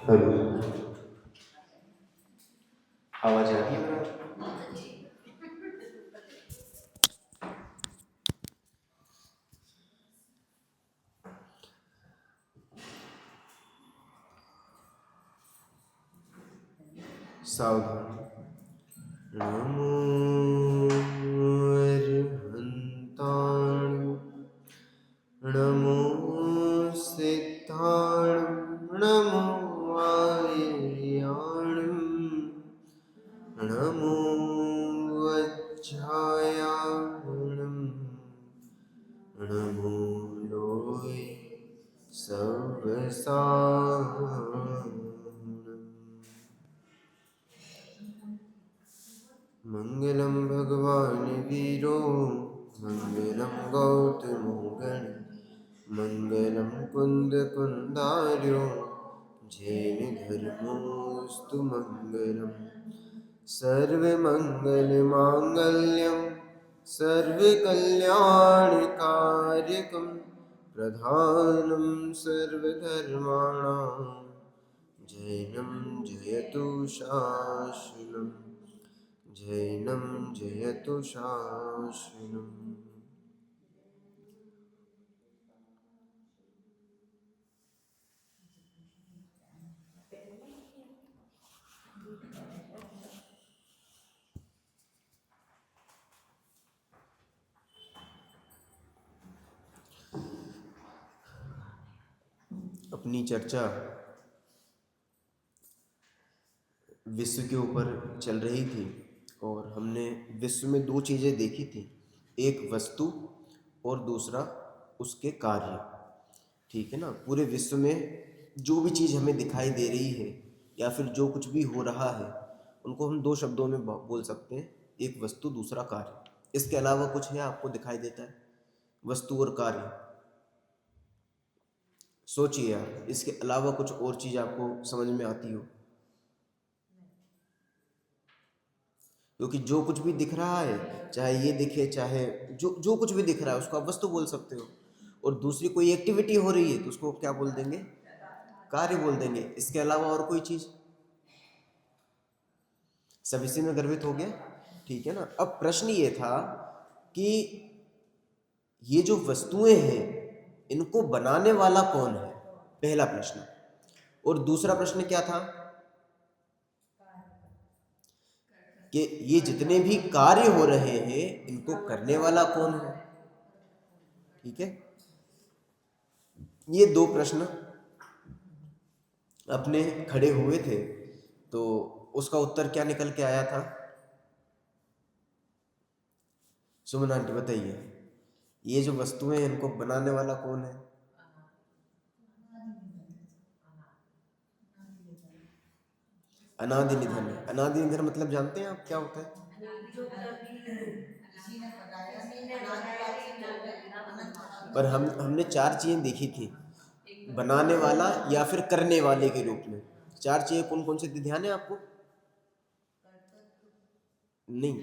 Hello, आवाज आ रही है मेरा? सावधान। नमो अर्हन्तान्, नमो सिद्धान्, नमो आर्यान्, नमो वज्रायान्, नमो लोये सवसान्। मंगलम भगवान वीरो, मंगलम गौतमो गण, मंगलम कुंद कुंदार्यो, जैन धर्मोस्तु मंगलम। सर्वमंगल मांगल्यम, सर्वकल्याणकार्यकम, प्रधानम सर्वधर्माणां, जैनम जयतु शासनम, जैनम जयतु शासनम। अपनी चर्चा विश्व के ऊपर चल रही थी और हमने विश्व में दो चीज़ें देखी थी, एक वस्तु और दूसरा उसके कार्य। ठीक है ना। पूरे विश्व में जो भी चीज़ हमें दिखाई दे रही है या फिर जो कुछ भी हो रहा है, उनको हम दो शब्दों में बोल सकते हैं, एक वस्तु दूसरा कार्य। इसके अलावा कुछ है आपको दिखाई देता है? वस्तु और कार्य, सोचिए आप, इसके अलावा कुछ और चीज़ आपको समझ में आती हो? क्योंकि जो कुछ भी दिख रहा है, चाहे ये दिखे चाहे जो जो कुछ भी दिख रहा है, उसको आप वस्तु बोल सकते हो। और दूसरी कोई एक्टिविटी हो रही है तो उसको क्या बोल देंगे? कार्य बोल देंगे। इसके अलावा और कोई चीज? सब इसी में गर्भित हो गया। ठीक है ना। अब प्रश्न ये था कि ये जो वस्तुएं हैं, इनको बनाने वाला कौन है, पहला प्रश्न। और दूसरा प्रश्न क्या था कि ये जितने भी कार्य हो रहे हैं, इनको करने वाला कौन है। ठीक है। ये दो प्रश्न अपने खड़े हुए थे, तो उसका उत्तर क्या निकल के आया था? सुमन आंटी बताइए, ये जो वस्तुएं हैं, इनको बनाने वाला कौन है? अनादि निधन। अनादि निधन मतलब जानते हैं आप क्या होता है? पर हमने चार चीजें देखी थी, बनाने वाला या फिर करने वाले के रूप में। चार चीजें कौन कौन सी थी, ध्यान है आपको? नहीं,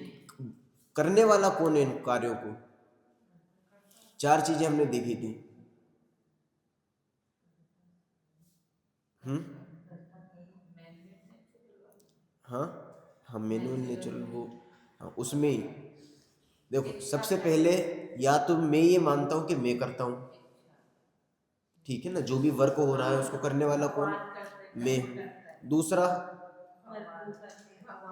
करने वाला कौन है इन कार्यों को? चार चीजें हमने देखी थी। हम्म। हाँ हाँ, मैनुअल नेचुरल वो, हाँ उसमें ही देखो, सबसे पहले या तो मैं ये मानता हूं कि मैं करता हूं। ठीक है ना। जो भी वर्क हो रहा है उसको करने वाला कौन? मैं हूं। दूसरा,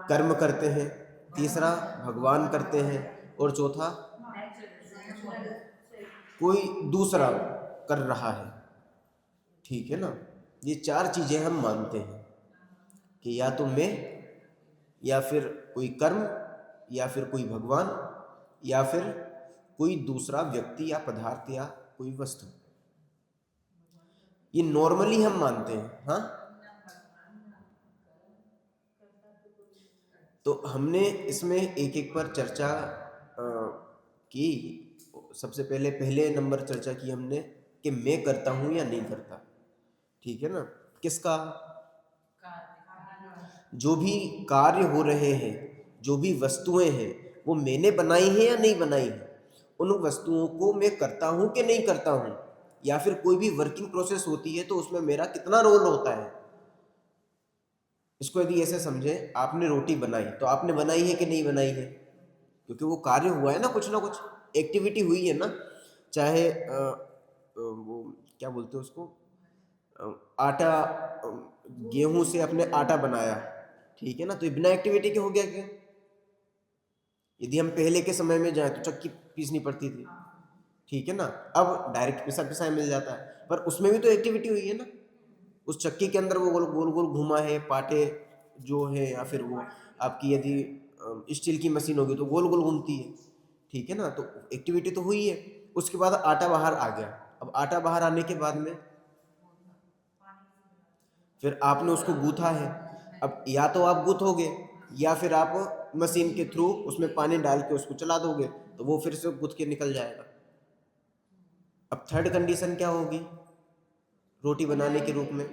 कर्म करते हैं। तीसरा, भगवान करते हैं। और चौथा, कोई दूसरा कर रहा है। ठीक है ना। ये चार चीजें हम मानते हैं कि या तो मैं, या फिर कोई कर्म, या फिर कोई भगवान, या फिर कोई दूसरा व्यक्ति या पदार्थ या कोई वस्तु। ये नॉर्मली हम मानते हैं। हाँ, तो हमने इसमें एक एक पर चर्चा की। सबसे पहले पहले नंबर चर्चा की हमने कि मैं करता हूं या नहीं करता। ठीक है ना। किसका? जो भी कार्य हो रहे हैं, जो भी वस्तुएं हैं, वो मैंने बनाई हैं या नहीं बनाई हैं, उन वस्तुओं को मैं करता हूँ कि नहीं करता हूँ, या फिर कोई भी वर्किंग प्रोसेस होती है तो उसमें मेरा कितना रोल होता है। इसको यदि ऐसे समझे, आपने रोटी बनाई तो आपने बनाई है कि नहीं बनाई है, क्योंकि वो कार्य हुआ है ना कुछ एक्टिविटी हुई है ना। चाहे वो क्या बोलते हैं उसको, आटा, गेहूं से अपने आटा बनाया, ठीक है ना, तो ये बिना एक्टिविटी के हो गया क्या? यदि हम पहले के समय में जाएं तो चक्की पीसनी पड़ती थी, ठीक है ना। अब डायरेक्ट पिसा पिसाया मिल जाता है, पर उसमें भी तो एक्टिविटी हुई है ना। उस चक्की के अंदर वो गोल गोल गोल घुमा है, पाटे जो है, या फिर वो आपकी यदि स्टील की मशीन होगी तो गोल गोल घूमती है, ठीक है ना। तो एक्टिविटी तो हुई है। उसके बाद आटा बाहर आ गया। अब आटा बाहर आने के बाद में फिर आपने उसको गूथा है। अब या तो आप गूथोगे, या फिर आप मशीन के थ्रू उसमें पानी डाल के उसको चला दोगे, तो वो फिर से गूथ के निकल जाएगा। अब थर्ड कंडीशन क्या होगी रोटी बनाने के रूप में?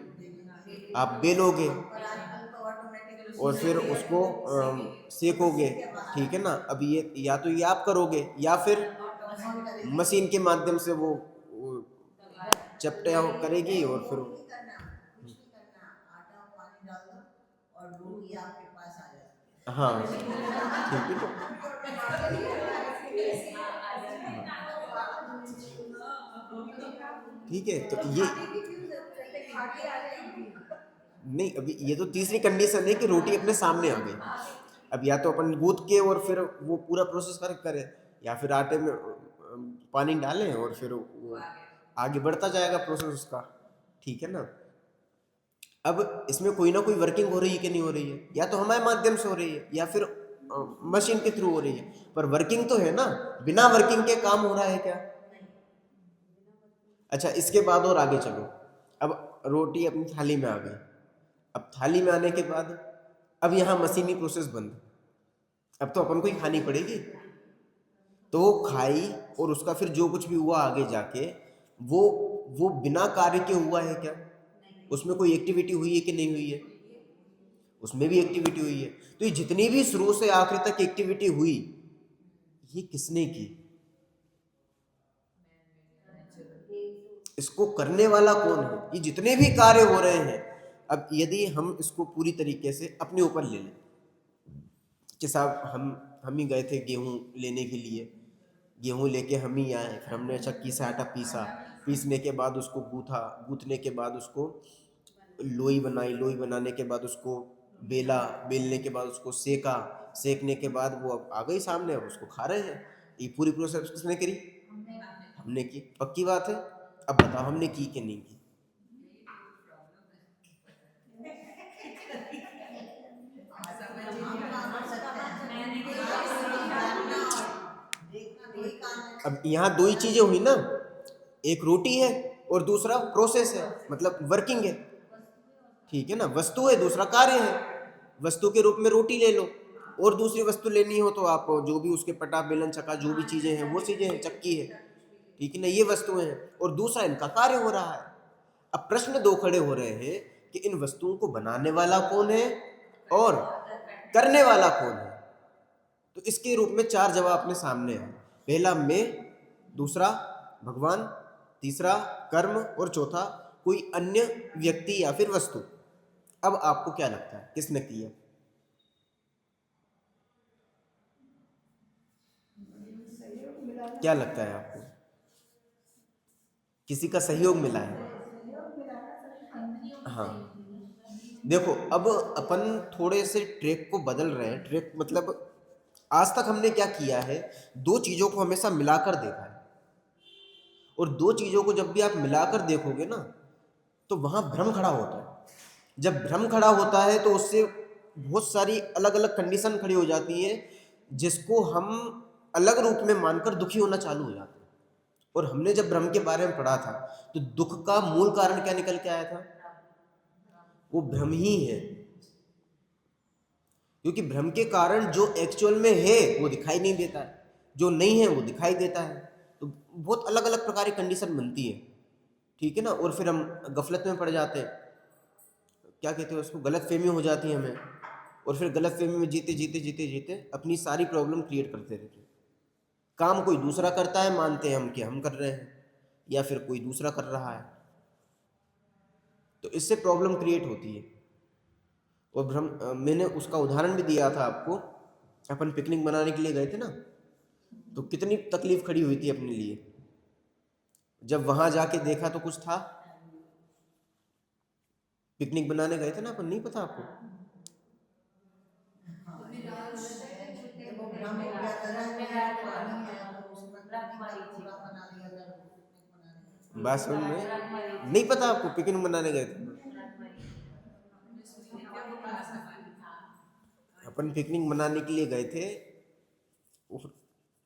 आप बेलोगे और फिर उसको सेकोगे, ठीक है ना। अब ये या तो ये आप करोगे, या फिर मशीन के माध्यम से वो चपटे करेगी और फिर हाँ, ठीक है। ठीक है, तो ये नहीं, अभी ये तो तीसरी कंडीशन है कि रोटी अपने सामने आ गई। अब या तो अपन गूंथ के और फिर वो पूरा प्रोसेस कर करें, या फिर आटे में पानी डालें और फिर वो आगे बढ़ता जाएगा प्रोसेस उसका, ठीक है ना। अब इसमें कोई ना कोई वर्किंग हो रही है कि नहीं हो रही है? या तो हमारे माध्यम से हो रही है, या फिर मशीन के थ्रू हो रही है, पर वर्किंग तो है ना। बिना वर्किंग के काम हो रहा है क्या? अच्छा, इसके बाद और आगे चलो। अब रोटी अपनी थाली में आ गई। अब थाली में आने के बाद अब यहाँ मशीनी प्रोसेस बंद। अब तो अपन को ही खानी पड़ेगी। तो वो खाई, और उसका फिर जो कुछ भी हुआ आगे जाके, वो वो बिना कार्य के हुआ है क्या? उसमें कोई एक्टिविटी हुई है कि नहीं हुई है? उसमें भी एक्टिविटी हुई है। तो ये जितनी भी शुरू से आखिर तक एक्टिविटी हुई, ये किसने की? इसको करने वाला कौन है? ये जितने भी कार्य हो रहे हैं, अब यदि हम इसको पूरी तरीके से अपने ऊपर ले लें कि साहब हम ही गए थे गेहूं लेने के लिए, गेहूं लेके हम ही आए, फिर हमने चक्की से आटा पीसा, पीसने के बाद उसको गूथा, गूथने के बाद उसको लोई बनाई, लोई बनाने के बाद उसको बेला, बेलने के बाद उसको सेका, सेकने के बाद वो अब आ गई सामने, अब उसको खा रहे हैं। ये पूरी प्रोसेस किसने करी? हमने की, पक्की बात है। अब बताओ हमने की कि नहीं की? अब यहाँ दो ही चीजें हुई ना, एक रोटी है और दूसरा प्रोसेस है, मतलब वर्किंग है, ठीक है ना। वस्तु है, दूसरा कार्य है। वस्तु के रूप में रोटी ले लो, और दूसरी वस्तु लेनी हो तो आप जो भी उसके पटा बेलन चक्का जो भी चीजें हैं वो चीजें हैं, चक्की है, ठीक है ना, ये वस्तुएं हैं, और दूसरा इनका कार्य हो रहा है। अब प्रश्न दो खड़े हो रहे हैं कि इन वस्तुओं को बनाने वाला कौन है और करने वाला कौन है। तो इसके रूप में चार जवाब अपने सामने है। पहला मैं, दूसरा भगवान, तीसरा कर्म, और चौथा कोई अन्य व्यक्ति या फिर वस्तु। अब आपको क्या लगता है किसने किया? क्या लगता है आपको? किसी का सहयोग मिला है? हाँ, देखो, अब अपन थोड़े से ट्रैक को बदल रहे हैं। ट्रैक मतलब आज तक हमने क्या किया है, दो चीजों को हमेशा मिलाकर देखा है, और दो चीजों को जब भी आप मिलाकर देखोगे ना, तो वहां भ्रम खड़ा होता है। जब भ्रम खड़ा होता है तो उससे बहुत सारी अलग अलग कंडीशन खड़ी हो जाती है, जिसको हम अलग रूप में मानकर दुखी होना चालू हो जाते हैं। और हमने जब भ्रम के बारे में पढ़ा था, तो दुख का मूल कारण क्या निकल के आया था? वो भ्रम ही है। क्योंकि भ्रम के कारण जो एक्चुअल में है वो दिखाई नहीं देता है, जो नहीं है वो दिखाई देता है। तो बहुत अलग अलग प्रकार की कंडीशन बनती है, ठीक है ना। और फिर हम गफलत में पड़ जाते हैं, क्या कहते हैं उसको, गलत फहमी हो जाती है हमें, और फिर गलतफहमी में जीते जीते जीते जीते अपनी सारी प्रॉब्लम क्रिएट करते रहते हैं। काम कोई दूसरा करता है, मानते हैं हम कि हम कर रहे हैं, या फिर कोई दूसरा कर रहा है, तो इससे प्रॉब्लम क्रिएट होती है। और मैंने उसका उदाहरण भी दिया था आपको। अपन पिकनिक मनाने के लिए गए थे ना, तो कितनी तकलीफ खड़ी हुई थी अपने लिए। जब वहां जाके देखा तो कुछ था। पिकनिक बनाने गए थे ना अपन, नहीं पता आपको? बात समझ में नहीं? पता आपको पिकनिक मनाने गए थे? अपन पिकनिक मनाने के लिए गए थे,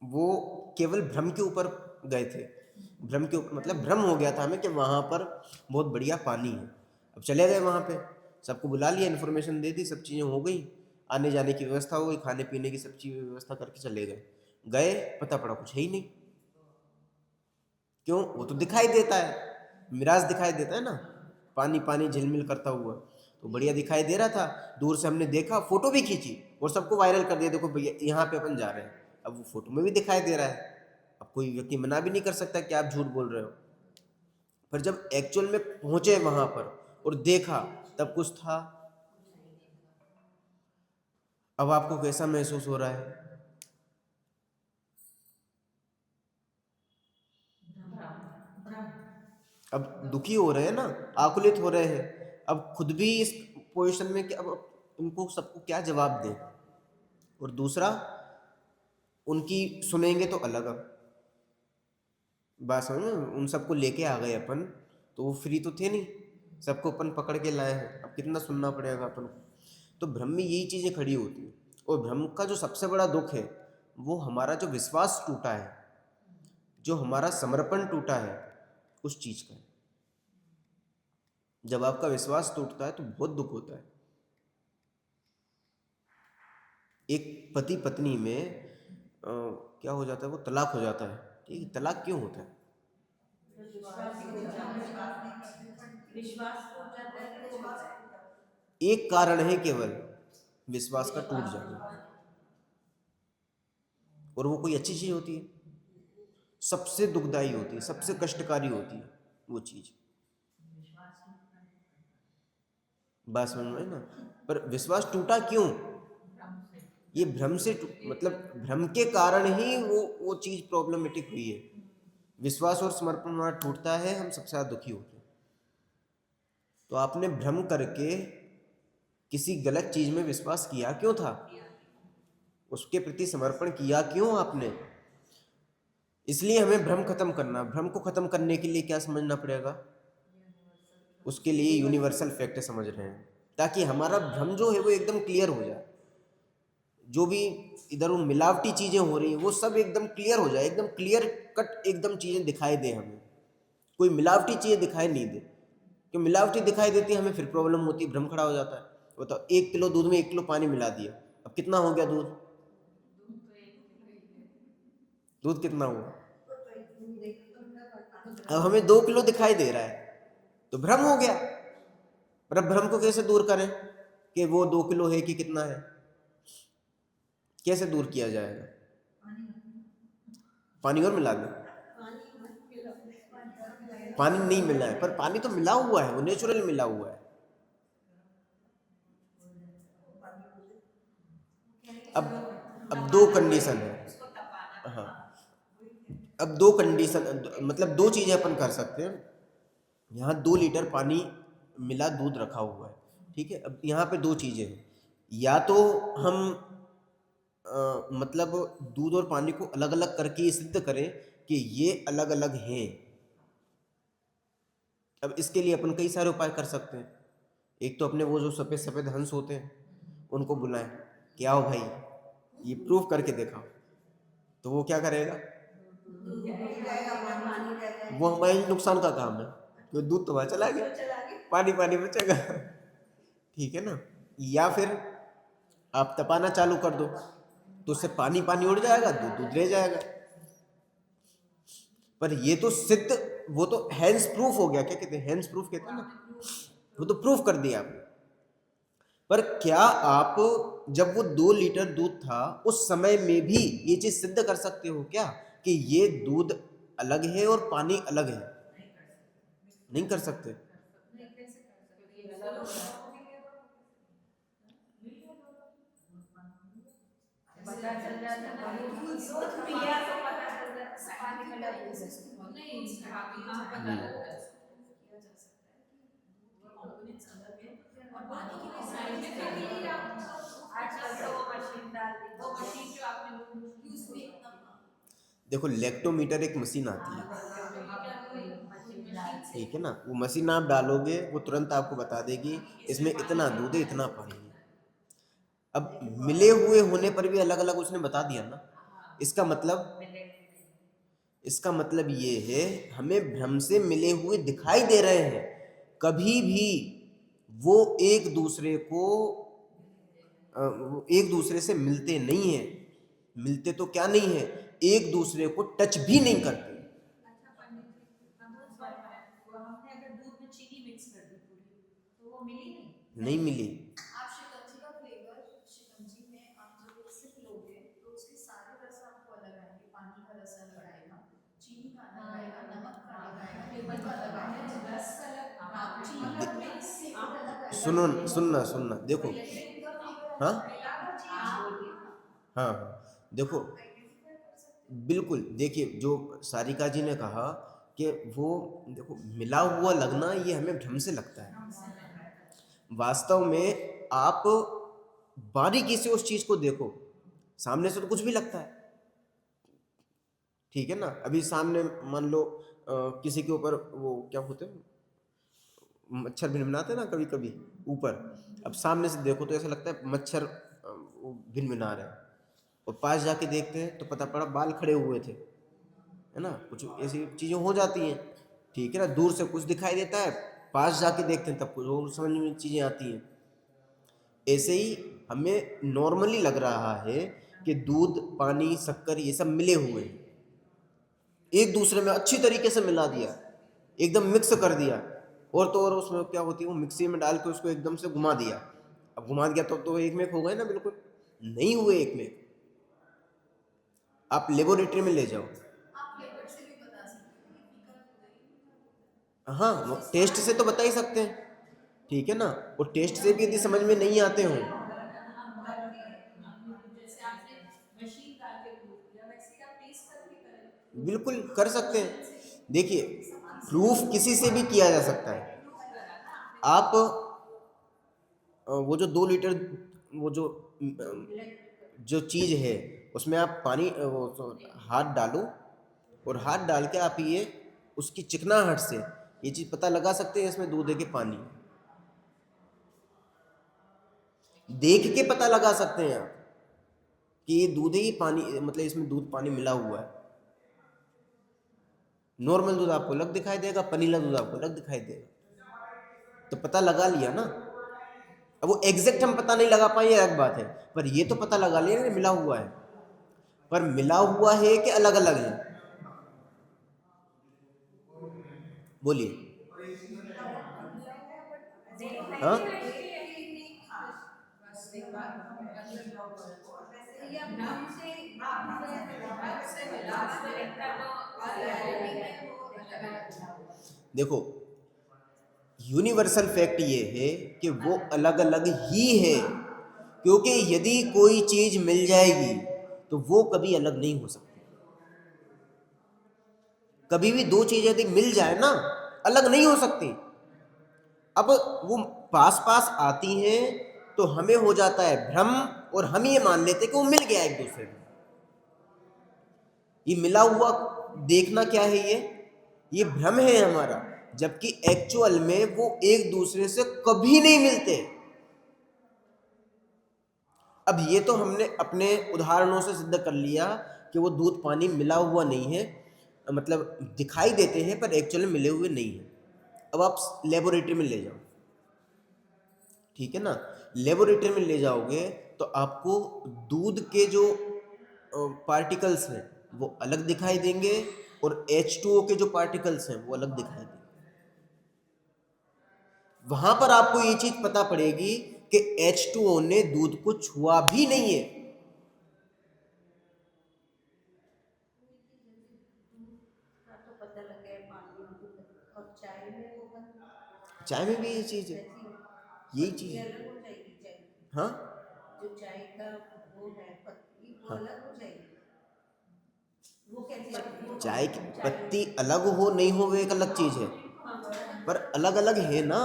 वो केवल भ्रम के ऊपर गए थे। भ्रम के ऊपर मतलब भ्रम हो गया था हमें कि वहाँ पर बहुत बढ़िया पानी है। अब चले गए वहाँ पे, सबको बुला लिया, इन्फॉर्मेशन दे दी, सब चीज़ें हो गई, आने जाने की व्यवस्था हो गई, खाने पीने की सब चीज़ व्यवस्था करके चले गए। गए, पता पड़ा कुछ है ही नहीं। क्यों? वो तो दिखाई देता है, मिराज दिखाई देता है ना, पानी पानी झिलमिल करता हुआ, तो बढ़िया दिखाई दे रहा था। दूर से हमने देखा, फोटो भी खींची और सबको वायरल कर दिया, देखो भैया यहाँ पे अपन जा रहे हैं। अब वो फोटो में भी दिखाई दे रहा है, अब कोई व्यक्ति मना भी नहीं कर सकता कि आप झूठ बोल रहे हो। पर जब एक्चुअल में पहुंचे वहां पर और देखा, तब कुछ था। अब आपको कैसा महसूस हो रहा है? अब दुखी हो रहे हैं ना, आकुलित हो रहे हैं। अब खुद भी इस पोजीशन में कि अब उनको सबको क्या जवाब दें। और दूसरा, उनकी सुनेंगे तो अलग। अब बात समझ में? उन सबको लेके आ गए अपन, तो वो फ्री तो थे नहीं, सबको अपन पकड़ के लाए हैं, अब कितना सुनना पड़ेगा अपन को। तो भ्रम में यही चीज़ें खड़ी होती हैं। और भ्रम का जो सबसे बड़ा दुख है, वो हमारा जो विश्वास टूटा है, जो हमारा समर्पण टूटा है, उस चीज़ का है। जब आपका विश्वास टूटता है तो बहुत दुख होता है। एक पति पत्नी में क्या हो जाता है, वो तलाक हो जाता है। ठीक है, तलाक क्यों होता है? एक कारण है केवल, विश्वास का टूट जाना। और वो कोई अच्छी चीज होती है? सबसे दुखदाई होती है, सबसे कष्टकारी होती है वो चीज। बात समझ में ना? पर विश्वास टूटा क्यों? ये भ्रम से मतलब भ्रम के कारण ही वो चीज प्रॉब्लमेटिक हुई है। विश्वास और समर्पण हमारा टूटता है, हम सबसे ज्यादा दुखी होते हैं। तो आपने भ्रम करके किसी गलत चीज में विश्वास किया क्यों था? उसके प्रति समर्पण किया क्यों आपने? इसलिए हमें भ्रम खत्म करना। भ्रम को खत्म करने के लिए क्या समझना पड़ेगा? उसके लिए यूनिवर्सल फैक्ट समझ रहे हैं, ताकि हमारा भ्रम जो है वो एकदम क्लियर हो जाए। जो भी इधर वो मिलावटी चीजें हो रही हैं, वो सब एकदम क्लियर हो जाए, एकदम क्लियर कट एकदम चीजें दिखाई दे हमें, कोई मिलावटी चीजें दिखाई नहीं दे। कि मिलावटी दिखाई देती है हमें, फिर प्रॉब्लम होती है, भ्रम खड़ा हो जाता है। बताओ, 1 किलो दूध में 1 किलो पानी मिला दिया, अब कितना हो गया दूध? दूध कितना हुआ? अब हमें 2 किलो दिखाई दे रहा है, तो भ्रम हो गया। पर अब भ्रम को कैसे दूर करें कि वो 2 किलो है कि कितना है? कैसे दूर किया जाएगा? पानी और मिला दें? पानी नहीं मिला है, पर पानी तो मिला हुआ है, वो नेचुरल मिला हुआ है। अब दो कंडीशन है। हाँ, अब दो कंडीशन, मतलब दो चीजें अपन कर सकते हैं। यहाँ 2 लीटर पानी मिला दूध रखा हुआ है, ठीक है। अब यहाँ पे दो चीजें हैं, या तो हम मतलब दूध और पानी को अलग अलग करके ये सिद्ध करें कि ये अलग अलग हैं। अब इसके लिए अपन कई सारे उपाय कर सकते हैं। एक तो अपने वो जो सफेद सफेद हंस होते हैं, उनको बुलाएं कि आओ भाई ये प्रूफ करके दिखाओ। तो वो क्या करेगा? वो हमारे नुकसान का काम है, तो दूध तो वहां चला गया, पानी पानी बचेगा। ठीक है ना? या फिर आप तपाना चालू कर दो, तो उससे पानी पानी उड़ जाएगा, दूध दूध रह जाएगा। पर ये तो सिद्ध, वो तो हैंड्स प्रूफ हो गया। क्या कहते हैं? हैंड्स प्रूफ कहते हैं ना, वो तो प्रूफ कर दिया आपने। पर क्या आप जब वो 2 लीटर दूध था उस समय में भी ये चीज सिद्ध कर सकते हो क्या कि ये दूध अलग है और पानी अलग है? नहीं कर सकते। पता चल जाता ना, दूध पिया तो पता चल जाता पानी में लग नहीं, हाँ पता लगता है उसको किया जा सकता है कि दूध के कंपोनेंट्स अलग है और पानी की भी साइंटिफिकली आप आजकल तो वो मशीन डाल दी, वो मशीन जो आपने यूज में देखो लेक्टोमीटर एक मशीन आती है, ठीक है ना, वो मशीन आप डालोगे वो तुरंत आपको बता देगी इसमें इतना दूध है इतना पानी है। अब मिले हुए होने पर भी अलग अलग उसने बता दिया ना, इसका मतलब इसका मतलब ये है हमें भ्रम से मिले हुए दिखाई दे रहे हैं, कभी भी वो एक दूसरे को वो एक दूसरे से मिलते नहीं है, मिलते तो क्या नहीं है, एक दूसरे को टच भी नहीं करते। अच्छा पंडित जी, वो हमने अगर दूध में चीनी मिक्स कर दी पूरी तो वो मिली नहीं मिली। आप शिकंजी का फ्लेवर, शिकंजी में आप जब एक सिप लोगे तो उसके सारे रस आपको अलग आएंगे, पानी का रस अलग आएगा, चीनी का अलग आएगा, नमक का अलग आएगा, लेमन का अलग आएगा, रस अलग, हाँ चीनी का मिक्स से अलग आएगा। सुनो, सुनना सुनना देखो, हाँ हाँ हाँ देखो, बिल्कुल देखिए जो सारिका जी ने कहा कि वो देखो मिला हुआ लगना ये हमें भ्रम से लगता है, वास्तव में आप बारीकी से उस चीज को देखो, सामने से तो कुछ भी लगता है, ठीक है ना। अभी सामने मान लो किसी के ऊपर वो क्या होते हैं, मच्छर भिनभिनाते हैं ना कभी कभी ऊपर, अब सामने से देखो तो ऐसा लगता है मच्छर वो भिनभिना रहे हैं, और पास जाके देखते हैं तो पता पड़ा बाल खड़े हुए थे, है ना, कुछ ऐसी चीजें हो जाती हैं, ठीक है ना। दूर से कुछ दिखाई देता है, पास जाके देखते हैं तब कुछ और समझ में चीजें आती हैं। ऐसे ही हमें नॉर्मली लग रहा है कि दूध पानी शक्कर ये सब मिले हुए हैं, एक दूसरे में अच्छी तरीके से मिला दिया, एकदम मिक्स कर दिया, और तो और उसमें क्या होती है वो मिक्सी में डाल के उसको एकदम से घुमा दिया, अब घुमा दिया तो एक में एक हो गए ना, बिल्कुल नहीं हुए एक में। आप लेबोरेटरी में ले जाओ, आप फ्लेवर से भी बता सकते हो कि फीका दूध है। हाँ वो टेस्ट से तो बता ही सकते हैं, ठीक है ना, और टेस्ट से भी यदि समझ में नहीं आते हो, जैसे आपने मशीन डाल के दूध दिया वैसे ही आप टेस्ट करके करें, बिल्कुल कर सकते हैं। देखिए प्रूफ किसी से भी किया जा सकता है, आप वो जो 2 लीटर वो जो चीज़ है उसमें आप पानी हाथ डालो, और हाथ डाल के आप ये उसकी चिकनाहट से ये चीज़ पता लगा सकते हैं इसमें दूध है कि पानी, देख के पता लगा सकते हैं आप कि ये दूध है, ये पानी मतलब इसमें दूध पानी मिला हुआ है। नॉर्मल दूध आपको अलग दिखाई देगा, पनीला दूध आपको अलग दिखाई देगा, तो पता लगा लिया ना। अब वो एग्जैक्ट हम पता नहीं लगा पाए ये अलग बात है, पर ये तो पता लगा लिया ना मिला हुआ है, पर मिला हुआ है कि अलग अलग है, बोलिए। हाँ देखो यूनिवर्सल फैक्ट ये है कि वो अलग अलग ही है, क्योंकि यदि कोई चीज मिल जाएगी तो वो कभी अलग नहीं हो सकती, कभी भी दो चीजें यदि मिल जाए ना अलग नहीं हो सकती। अब वो पास पास आती हैं तो हमें हो जाता है भ्रम, और हम ये मान लेते हैं कि वो मिल गया एक दूसरे में, ये मिला हुआ देखना क्या है, ये भ्रम है हमारा, जबकि एक्चुअल में वो एक दूसरे से कभी नहीं मिलते। अब ये तो हमने अपने उदाहरणों से सिद्ध कर लिया कि वो दूध पानी मिला हुआ नहीं है, मतलब दिखाई देते हैं पर एक्चुअल में मिले हुए नहीं है। अब आप लेबोरेटरी में ले जाओ, ठीक है ना, लेबोरेटरी में ले जाओगे तो आपको दूध के जो पार्टिकल्स हैं वो अलग दिखाई देंगे, और H2O के जो पार्टिकल्स हैं वो अलग दिखाई देंगे। वहां पर आपको ये चीज पता पड़ेगी कि H2O ने दूध को छुआ भी नहीं है। तो पता लग गया पानी में दूध और चाय में वो बंद, चाय में भी ये चीज है, वैसी यही पत्ती चीज है। अलग हो जाएगी चाय की। हाँ जो चाय का वो है पत्ती वो हाँ, अलग हो जाएगी, वो कैसी लगती है? चाय की पत्ती अलग हो नहीं हो वो एक अलग चीज है, पर अलग अलग है ना।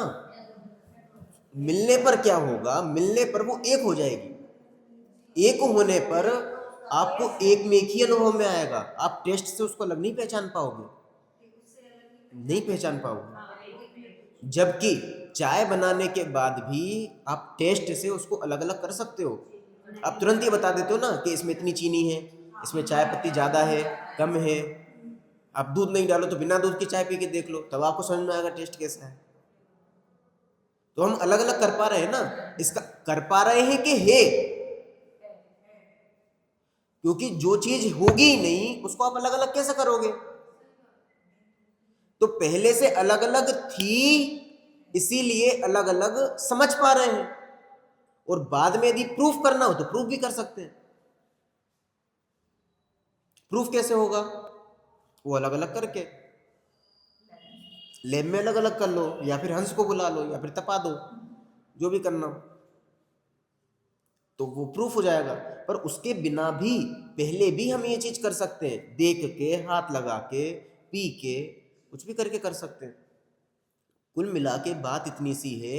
मिलने पर क्या होगा, मिलने पर वो एक हो जाएगी। एक होने पर आपको एक में एक ही अनुभव में आएगा, आप टेस्ट से उसको अलग नहीं पहचान पाओगे, नहीं पहचान पाओगे। जबकि चाय बनाने के बाद भी आप टेस्ट से उसको अलग अलग कर सकते हो। आप तुरंत ही बता देते हो ना कि इसमें इतनी चीनी है, इसमें चाय पत्ती ज़्यादा है, कम है। आप दूध नहीं डालो तो बिना दूध की चाय पी के देख लो, तब आपको समझ में आएगा टेस्ट कैसा है। तो हम अलग अलग कर पा रहे हैं ना, इसका कर पा रहे हैं कि है, क्योंकि जो चीज होगी ही नहीं उसको आप अलग अलग कैसे करोगे। तो पहले से अलग अलग थी, इसीलिए अलग अलग समझ पा रहे हैं, और बाद में यदि प्रूफ करना हो तो प्रूफ भी कर सकते हैं। प्रूफ कैसे होगा, वो अलग अलग करके लैब में अलग अलग कर लो, या फिर हंस को बुला लो, या फिर तपा दो, जो भी करना हो, तो वो प्रूफ हो जाएगा। पर उसके बिना भी पहले भी हम ये चीज कर सकते हैं, देख के, हाथ लगा के, पी के, कुछ भी करके कर सकते हैं। कुल मिला के बात इतनी सी है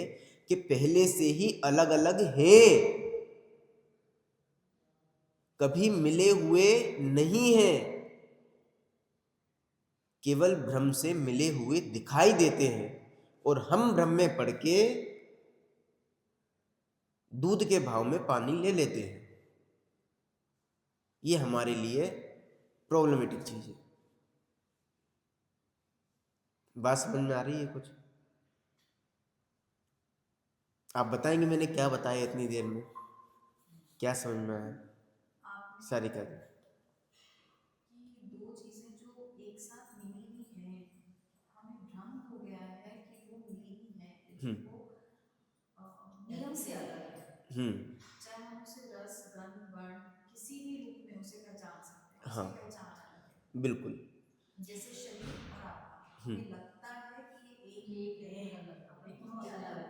कि पहले से ही अलग अलग हैं, कभी मिले हुए नहीं हैं, केवल भ्रम से मिले हुए दिखाई देते हैं, और हम भ्रम में पड़ के दूध के भाव में पानी ले लेते हैं। ये हमारे लिए प्रॉब्लमेटिक चीज है। बात समझ में आ रही है कुछ? आप बताएंगे मैंने क्या बताया इतनी देर में, क्या समझ में आया? सारिका जी, कि दो चीजें जो एक साथ मिली हुई हैं, हमें भ्रम हो गया है कि वो मिली ही है, लेकिन वो नियम से अलग है। चाहे हम उसे रस गंध वर्ण किसी भी रूप में उसे पहचान सकते हैं, हाँ उसकी पहचान अलग है। बिल्कुल। जैसे शरीर और आत्मा, हमें लगता है कि ये एक है, लेकिन ये अलग है।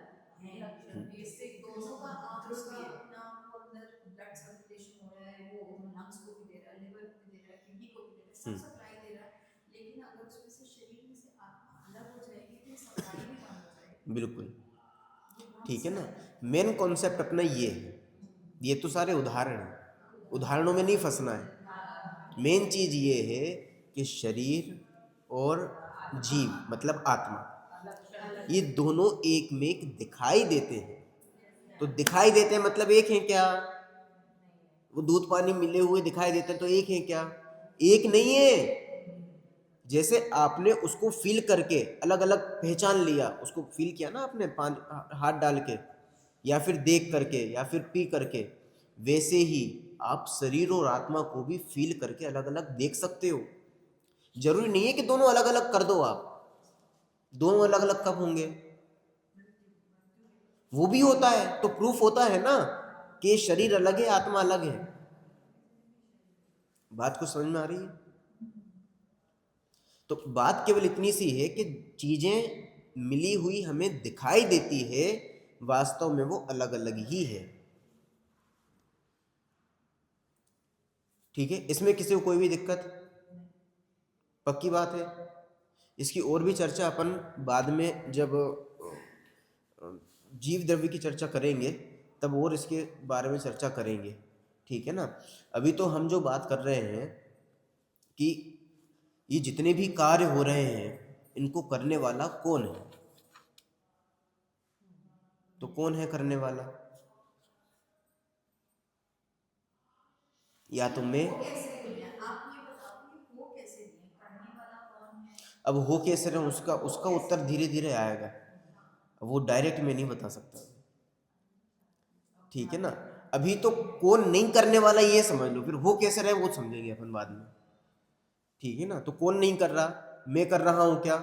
इससे दोनों का आपका अपना आपको अंदर ब्लड सर्कुलेशन हो रहा है, वो लंग्स को भी दे रहा है, लिवर को भी दे रहा है, किडनी को भी दे रहा है, सब सप्लाई दे रहा है। लेकिन अगर उसमें से शरीर में से आत्मा अलग हो जाएगी तो सप्लाई भी बंद हो जाएगी। बिल्कुल ठीक है ना। मेन कॉन्सेप्ट अपना ये है, ये तो सारे उदाहरण हैं, उदाहरणों में नहीं फंसना है। मेन चीज ये है कि शरीर और जीव मतलब आत्मा, ये दोनों एक में एक दिखाई देते हैं। तो दिखाई देते हैं मतलब एक है क्या? वो दूध पानी मिले हुए दिखाई देते हैं तो एक है क्या? एक नहीं है। जैसे आपने उसको फील करके अलग अलग पहचान लिया, उसको फील किया ना आपने पानी हाथ डाल के, या फिर देख करके, या फिर पी करके, वैसे ही आप शरीर और आत्मा को भी फील करके अलग अलग देख सकते हो। जरूरी नहीं है कि दोनों अलग अलग कर दो आप, दोनों अलग अलग कब होंगे? वो भी होता है तो प्रूफ होता है ना कि शरीर अलग है आत्मा अलग है। बात को समझ में आ रही है? तो बात केवल इतनी सी है कि चीजें मिली हुई हमें दिखाई देती है, वास्तव में वो अलग अलग ही है। ठीक है, इसमें किसी को कोई भी दिक्कत? पक्की बात है। इसकी और भी चर्चा अपन बाद में जब जीव द्रव्य की चर्चा करेंगे तब और इसके बारे में चर्चा करेंगे। ठीक है ना। अभी तो हम जो बात कर रहे हैं कि ये जितने भी कार्य हो रहे हैं इनको करने वाला कौन है? तो कौन है करने वाला? या तो मैं, वो कैसे दिया आप ये बताओ कि वो कैसे दिया, करने वाला कौन है? अब हो कैसे रहे उसका उसका उत्तर धीरे धीरे आएगा, वो डायरेक्ट में नहीं बता सकता। ठीक है ना। अभी तो कौन नहीं करने वाला ये समझ लो, फिर हो कैसे रहे वो समझेंगे अपन बाद में। ठीक है ना। तो कौन नहीं कर रहा? मैं कर रहा हूं क्या?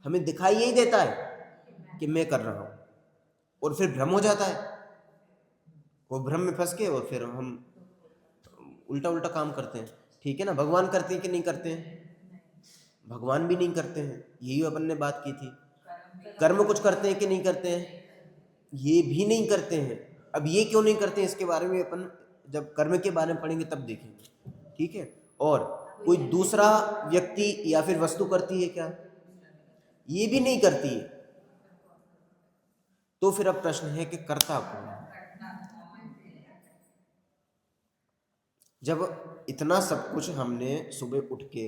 हमें दिखाई यही देता है कि मैं कर रहा हूं, और फिर भ्रम हो जाता है, वो भ्रम में फंस के और फिर हम उल्टा उल्टा काम करते हैं। ठीक है ना, भगवान करते हैं कि नहीं करते हैं? भगवान भी नहीं करते हैं, यही अपन ने बात की थी। कर्म कुछ करते हैं कि नहीं करते हैं? ये भी नहीं करते हैं। अब ये क्यों नहीं करते हैं, इसके बारे में अपन जब कर्म के बारे में पढ़ेंगे तब देखेंगे। ठीक है, और कोई दूसरा व्यक्ति या फिर वस्तु करती है क्या? ये भी नहीं करती है। तो फिर अब प्रश्न है कि करता कौन है? जब इतना सब कुछ हमने सुबह उठ के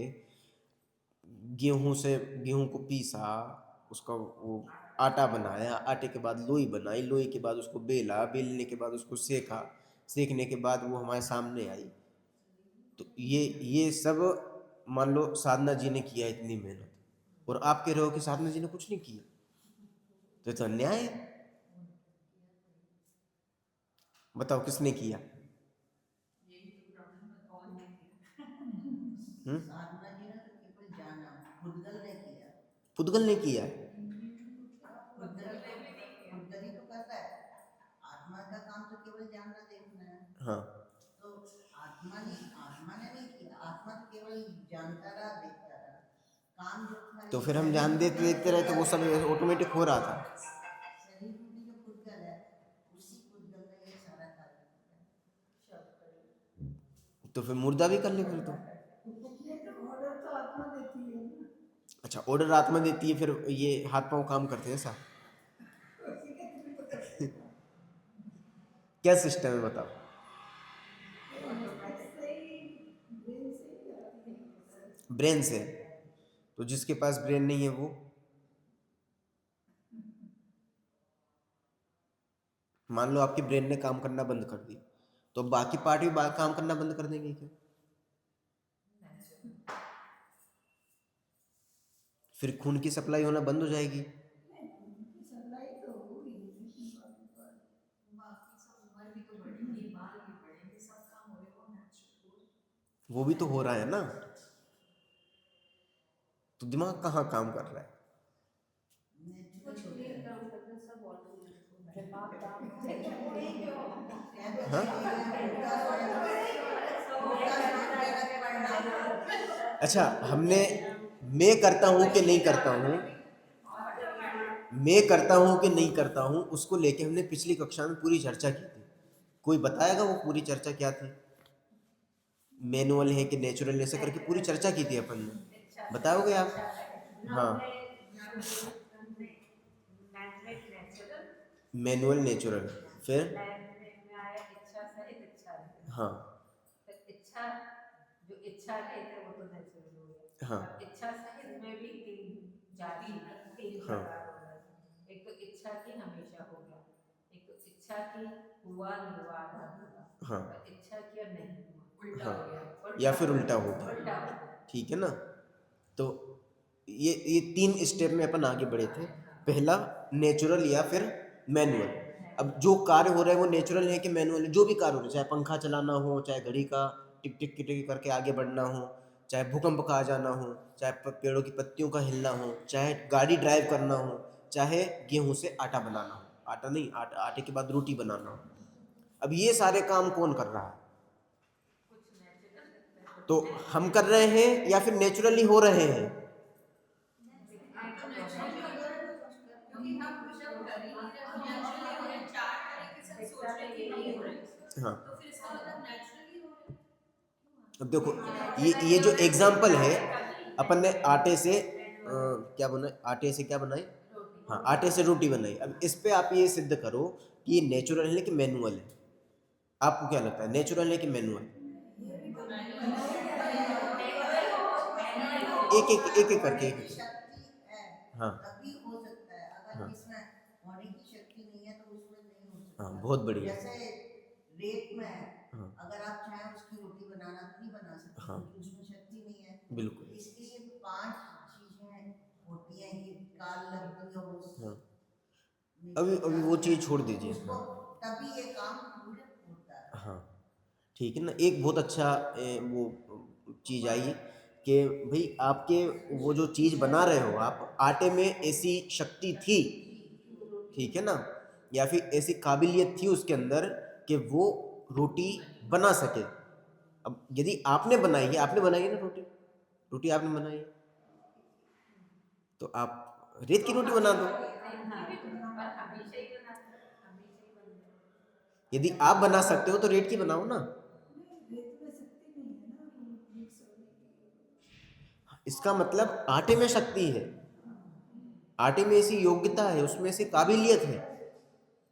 गेहूं को पीसा, उसका वो आटा बनाया, आटे के बाद लोई बनाई, लोई के बाद उसको बेला, बेलने के बाद उसको सेका, सेकने के बाद वो हमारे सामने आई। तो ये सब मान लो साधना जी ने किया इतनी मेहनत, और आप कह रहे हो कि साधना जी ने कुछ नहीं किया, तो ये तो अन्याय है। बताओ किसने किया? साधना जी ने तो केवल जाना, खुदगल ने किया। पुद्गल ने किया है। खुदगल ही तो करता है। आत्मा का काम तो केवल जानना देखना है। हाँ, तो आत्मा ने नहीं किया, आत्मा तो केवल जानता रहा, देखता रहा। काम जो था तो फिर हम ध्यान देते देखते रहे तो वो सब ऑटोमेटिक हो रहा था। शरीर रूपी जो खुदगल है, उसी खुदगल ने ये सारा कार्य किया। तो फिर मुर्दा भी कर ले फिर तो। ऑर्डर तो आत्मा देती है ना। अच्छा, ऑर्डर आत्मा देती है, फिर ये हाथ पांव काम करते हैं ऐसा? उसी के थ्रू तो करते हैं। क्या सिस्टम है बताओ? ऐसे ही ब्रेन से ही आती है। ब्रेन से। तो जिसके पास ब्रेन नहीं है वो मान लो आपके ब्रेन ने काम करना बंद कर दी, तो बाकी पार्ट भी काम करना बंद कर देंगे क्या? फिर खून की सप्लाई होना बंद हो जाएगी। सप्लाई तो होगी, लेकिन बाकी सब उम्र भी तो बढ़ेगी, बाल भी बढ़ेंगे, सब काम होएगा नेचुरल। वो भी तो हो रहा है ना। तो दिमाग कहाँ काम कर रहा है? कुछ भी नहीं काम करना, सब ऑटोमेटिक दिमाग काम अच्छा, हमने मैं करता हूँ कि नहीं करता हूँ, मैं करता हूँ कि नहीं करता हूँ, उसको लेके हमने पिछली कक्षा में पूरी चर्चा की थी। कोई बताएगा वो पूरी चर्चा क्या थी? मैनुअल है कि नेचुरल, ऐसे करके पूरी चर्चा की थी अपन ने, बताओगे आप? हाँ, मैनुअल नेचुरल, फिर हाँ इच्छा, जो इच्छा कहते हैं वो तो नेचुरल हो गया। हाँ इच्छा सहित में भी तीन जाति, तीन हाँ प्रकार हो गए। एक तो इच्छा की हमेशा हो गया, एक तो इच्छा की हुआ निर्वाध होगा, हाँ और इच्छा की और नहीं हुआ, उल्टा हाँ, हो गया, या फिर उल्टा हो उल्टा गया। हो गया। ठीक है ना। तो ये तीन स्टेप में अपन आगे बढ़े थे। पहला नेचुरल या फिर मैनुअल। अब जो कार्य हो रहा है वो नेचुरल है कि मैनुअल है? जो भी कार्य हो रहा है, चाहे पंखा चलाना हो, चाहे घड़ी का टिक टिक टिक टिक करके आगे बढ़ना हो, चाहे भूकंप का आ जाना हो, चाहे पेड़ों की पत्तियों का हिलना हो, चाहे गाड़ी ड्राइव करना हो, चाहे गेहूं से आटा बनाना हो, आटा नहीं, आटे के बाद रोटी बनाना हो। अब ये सारे काम कौन कर रहा है? तो हम कर रहे हैं या फिर नेचुरली हो रहे हैं? क्योंकि हम जब कर ही नहीं रहे तो नेचुरली हो रहे हैं, चार तरीके से सोच रहे हैं कि हम हो रहे हैं, हाँ, तो फिर इसका मतलब नेचुरली हो रहे हैं। अब देखो ये जो एग्जाम्पल है, अपन ने आटे से क्या बनाए, आटे से क्या बनाई? हाँ, आटे से रोटी बनाई। अब इस पे आप ये सिद्ध करो कि ये नेचुरल है कि मैनुअल है। आपको क्या लगता है, नेचुरल है कि मैनुअल? एक एक करके एक। शक्ति है हाँ तभी हो सकता है, अगर हाँ इसमें होने की शक्ति नहीं है तो उसमें नहीं हो सकता। हाँ, बहुत बढ़िया। जैसे रेत में है, हाँ अगर आप चाहें उसकी रोटी बनाना तो नहीं बना सकते, हाँ, क्योंकि उसमें शक्ति नहीं है। बिल्कुल। इसके लिए 5 चीजें होती हैं कि काल लगती है हाँ, अभी वो चीज़ छोड़ दीजिए। उसको, हाँ तभी ये काम पूरा होता है। हाँ, ठीक है ना। एक बहुत अच्छा वो चीज़ आई कि भाई आपके वो जो चीज़ बना रहे हो आप, आटे में ऐसी शक्ति थी, ठीक है ना, या फिर ऐसी काबिलियत थी उसके अंदर कि वो रोटी बना सके। अब यदि आपने बनाई है, आपने बनाई है ना रोटी, रोटी आपने बनाई है, तो आप रेत की रोटी बना दो। यदि आप बना सकते हो तो रेत की बनाओ ना। नहीं, रेत में शक्ति नहीं है ना, वो मिक्स होने की। इसका मतलब आटे में शक्ति है, आटे में ऐसी योग्यता है, उसमें ऐसी काबिलियत है,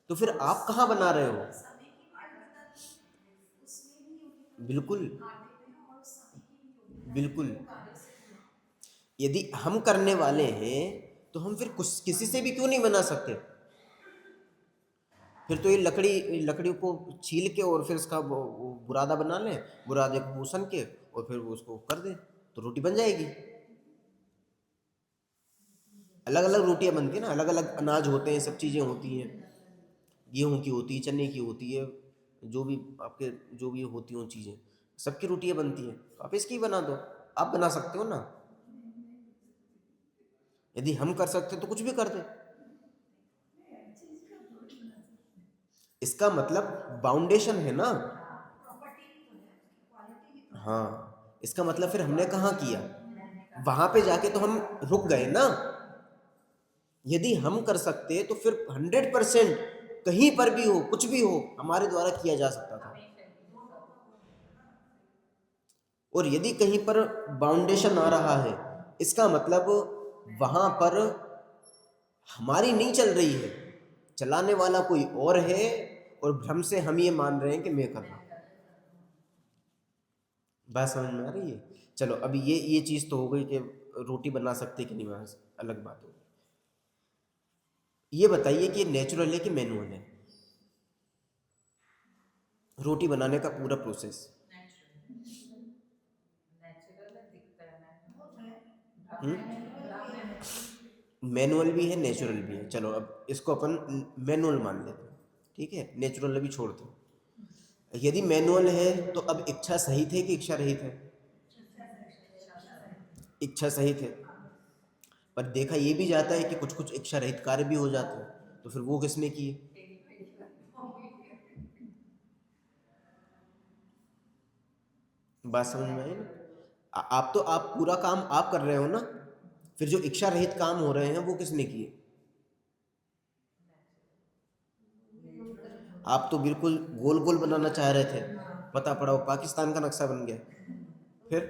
तो फिर आप कहाँ बना रहे हो? समय की भी योग्यता थी, उसमें भी योग्यता थी, बिल्कुल आटे में, और समय की भी योग्यता थी, बिल्कुल। वो कार्य से जुड़ा। यदि हम करने वाले हैं तो हम फिर कुछ किसी से भी क्यों नहीं बना सकते? फिर तो ये लकड़ी को छील के और फिर इसका वो बुरादा बना लें, बुरादे को भूसन के और फिर वो उसको कर दें तो रोटी बन जाएगी। अलग अलग रोटियां बनती है ना, अलग अलग अनाज होते हैं, सब चीज़ें होती हैं, गेहूं की होती है, चने की होती है, जो भी आपके जो भी होती हों चीज़ें, सबकी रोटियां बनती हैं, तो आप इसकी बना दो। आप बना सकते हो ना। यदि हम कर सकते तो कुछ भी कर दे। इसका मतलब बाउंडेशन है ना। प्रॉपर्टी भी तो है, उसकी क्वालिटी भी तो है। हाँ, इसका मतलब फिर हमने कहाँ किया? वहां पे जाके तो हम रुक गए ना। यदि हम कर सकते तो फिर 100% कहीं पर भी हो, कुछ भी हो, हमारे द्वारा किया जा सकता था। और यदि कहीं पर बाउंडेशन आ रहा है, इसका मतलब वहां पर हमारी नहीं चल रही है, चलाने वाला कोई और है, और भ्रम से हम ये मान रहे हैं कि मैं कर रहा हूं। बात समझ में आ रही है? चलो, अभी ये चीज तो हो गई कि रोटी बना सकते कि नहीं बना सकते, अलग बात होगी। ये बताइए कि नेचुरल है कि मैनुअल है रोटी बनाने का पूरा प्रोसेस? मैनुअल भी है, नेचुरल भी है। चलो अब इसको अपन मैनुअल मान लेते हैं, ठीक है, नेचुरल अभी छोड़ दो। यदि मैनुअल है तो अब इच्छा सहित है कि इच्छा रहित है? इच्छा सहित है। पर देखा ये भी जाता है कि कुछ कुछ इच्छा रहित कार्य भी हो जाते हैं, तो फिर वो किसने किए? बात समझ में आई ना? आप पूरा काम आप कर रहे हो ना, फिर जो इच्छा रहित काम हो रहे हैं वो किसने किए? आप तो बिल्कुल गोल गोल बनाना चाह रहे थे, पता पड़ा वो पाकिस्तान का नक्शा बन गया। फिर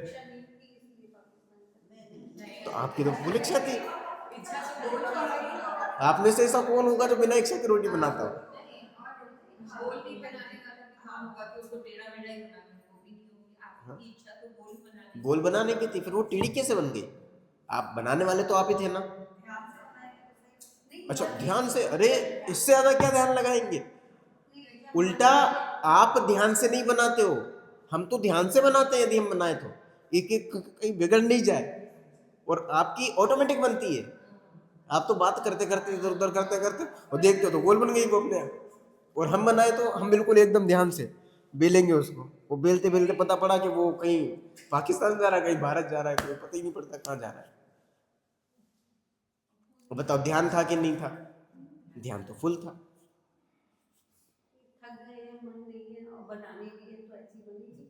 तो आपकी तो फुल इच्छा थी। इच्छा से गोल बनाने आप में से ऐसा कौन होगा जो बिना इच्छा की रोटी बनाता हो? गोल नहीं बनाने वाला भी काम होगा कि उसको टेढ़ा मेढ़ा ही बनाना है, वो भी नहीं होगी। आपकी इच्छा तो गोल बनाने गोल बनाने की थी, फिर वो टेढ़ी कैसे बन गई? आप बनाने वाले तो आप ही थे ना। अच्छा, ध्यान से? अरे इससे ज्यादा क्या ध्यान लगाएंगे? उल्टा आप ध्यान से नहीं बनाते हो, हम तो ध्यान से बनाते हैं। यदि हम बनाए तो एक एक कहीं बिगड़ नहीं जाए, और आपकी ऑटोमेटिक बनती है। आप तो बात करते करते इधर उधर करते करते और देखते हो तो गोल बन गई वो अपने आप। और हम बनाए तो हम बिल्कुल एकदम ध्यान से बेलेंगे उसको, वो बेलते बेलते पता पड़ा कि वो कहीं पाकिस्तान जा रहा है, कहीं भारत जा रहा है, कोई पता ही नहीं पड़ता कहाँ जा रहा है। वो बताओ, ध्यान था कि नहीं था? ध्यान तो फुल था। थक गए हैं, मन नहीं है और बनाने के लिए तो ऐसी बनेगी।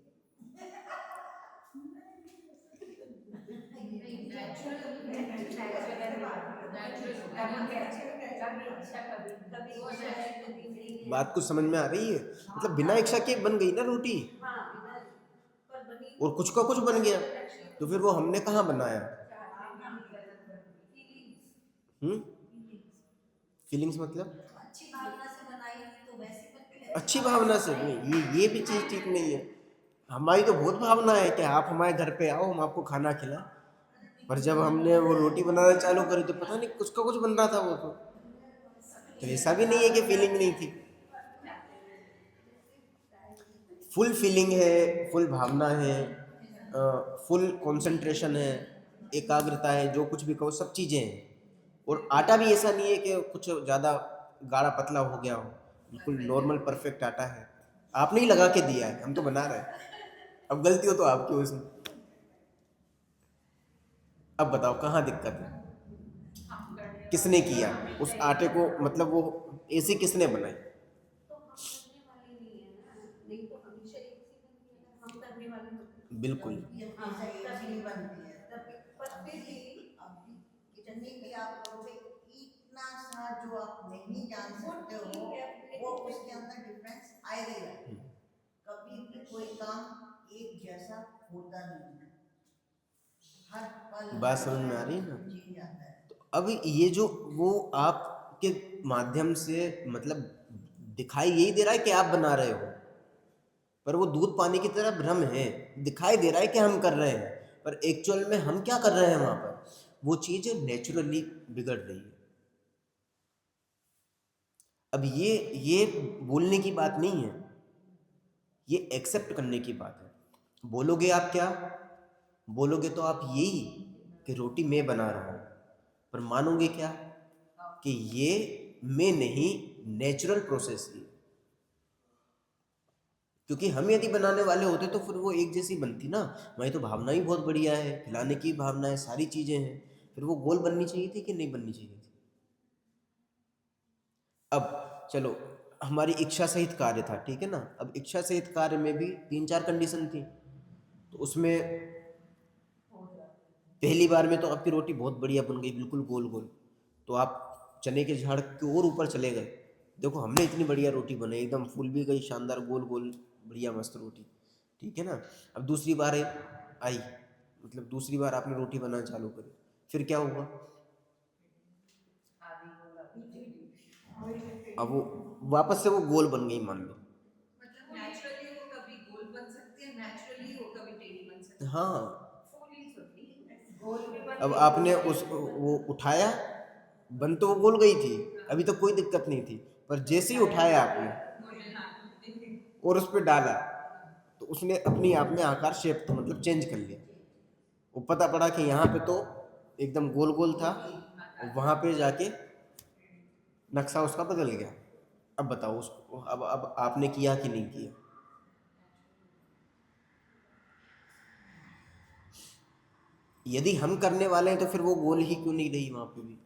बात कुछ समझ में आ रही है? मतलब बिना इच्छा के बन गई ना रोटी, और कुछ का कुछ बन गया, तो फिर वो हमने कहाँ बनाया? फीलिंग्स मतलब? अच्छी भावना से बनाई थी तो वैसी बनती है। अच्छी भावना से नहीं, ये भी चीज ठीक नहीं है। हमारी तो बहुत भावना है कि आप हमारे घर पे आओ, हम आपको खाना खिलाएं, पर जब हमने वो रोटी बनाना चालू करी तो पता नहीं कुछ का कुछ बन रहा था वो तो ऐसा भी नहीं है कि फीलिंग नहीं थी। फुल फीलिंग है, फुल भावना है, फुल कंसंट्रेशन है, एकाग्रता है, जो कुछ भी कहो सब चीज़ें हैं। और आटा भी ऐसा नहीं है कि कुछ ज़्यादा गाढ़ा पतला हो गया हो, बिल्कुल नॉर्मल परफेक्ट आटा है। आपने ही लगा के दिया है, हम तो बना रहे हैं। अब गलती हो तो आपकी हो उसमें। अब बताओ कहाँ दिक्कत है? किसने किया, उस आटे को मतलब वो ऐसी किसने बनाई। तो हम करने वाले नहीं है ना, नहीं तो हमेशा एक सी बनती है, हम करने वाले होते बिल्कुल ये हमेशा एक सी नहीं बनती है। तभी पर फिर भी अभी किचन में भी आप करोगे इतना सा जो आप नहीं जान सकते हो ठीक है, वो लेकिन उसके अंदर डिफरेंस आएगा ही आएगा। कभी भी कोई काम एक जैसा होता नहीं है, हर पल बात समझ में आ रही है ना। चेंज आता है। अब ये जो वो आपके माध्यम से मतलब दिखाई यही दे रहा है कि आप बना रहे हो, पर वो दूध पानी की तरह भ्रम है। दिखाई दे रहा है कि हम कर रहे हैं, पर एक्चुअल में हम क्या कर रहे हैं वहां पर, वो चीज नेचुरली बिगड़ रही है। अब ये बोलने की बात नहीं है, ये एक्सेप्ट करने की बात है। बोलोगे आप क्या, बोलोगे तो आप यही कि रोटी मैं बना रहा हूं, पर मानोगे क्या कि ये मैं नहीं, नेचुरल प्रोसेस है। क्योंकि हम यदि बनाने वाले होते तो फिर वो एक जैसी बनती ना। वही तो भावना ही बहुत बढ़िया है, खिलाने की भावना है, सारी चीजें हैं, फिर वो गोल बननी चाहिए थी कि नहीं बननी चाहिए थी। अब चलो, हमारी इच्छा सहित कार्य था, ठीक है ना। अब इच्छा सहित कार्य में भी 3-4 कंडीशन थी, तो उसमें पहली बार में तो आपकी रोटी बहुत बढ़िया बन गई, बिल्कुल गोल गोल, तो आप चने के झाड़ के और ऊपर चले गए, देखो हमने इतनी बढ़िया रोटी बनाई, एकदम फूल भी गई, शानदार गोल गोल बढ़िया मस्त रोटी, ठीक है ना। अब दूसरी बार आई, मतलब दूसरी बार आपने रोटी बनाना चालू करी, फिर क्या हुआ, अब वो वापस से वो गोल बन गई मान लो। मतलब नेचुरली वो कभी गोल बन सकती है, नेचुरली वो कभी टेढ़ी बन सकती है। हाँ, फूली होती है, गोल भी बन अब गई, आपने गोल उस भी बन वो उठाया, बन तो वो गोल गई थी, अभी तो कोई दिक्कत नहीं थी, पर जैसे ही उठाया आपने गई। और उस पर डाला, तो उसने अपनी आप में आकार शेप तो मतलब चेंज कर लिया। वो पता पड़ा कि यहाँ पे तो एकदम गोल गोल था, और वहां पे जाके नक्शा उसका बदल गया। अब बताओ उसको, अब आपने किया कि नहीं किया। यदि हम करने वाले हैं तो फिर वो गोल ही क्यों नहीं रही वहां पे भी,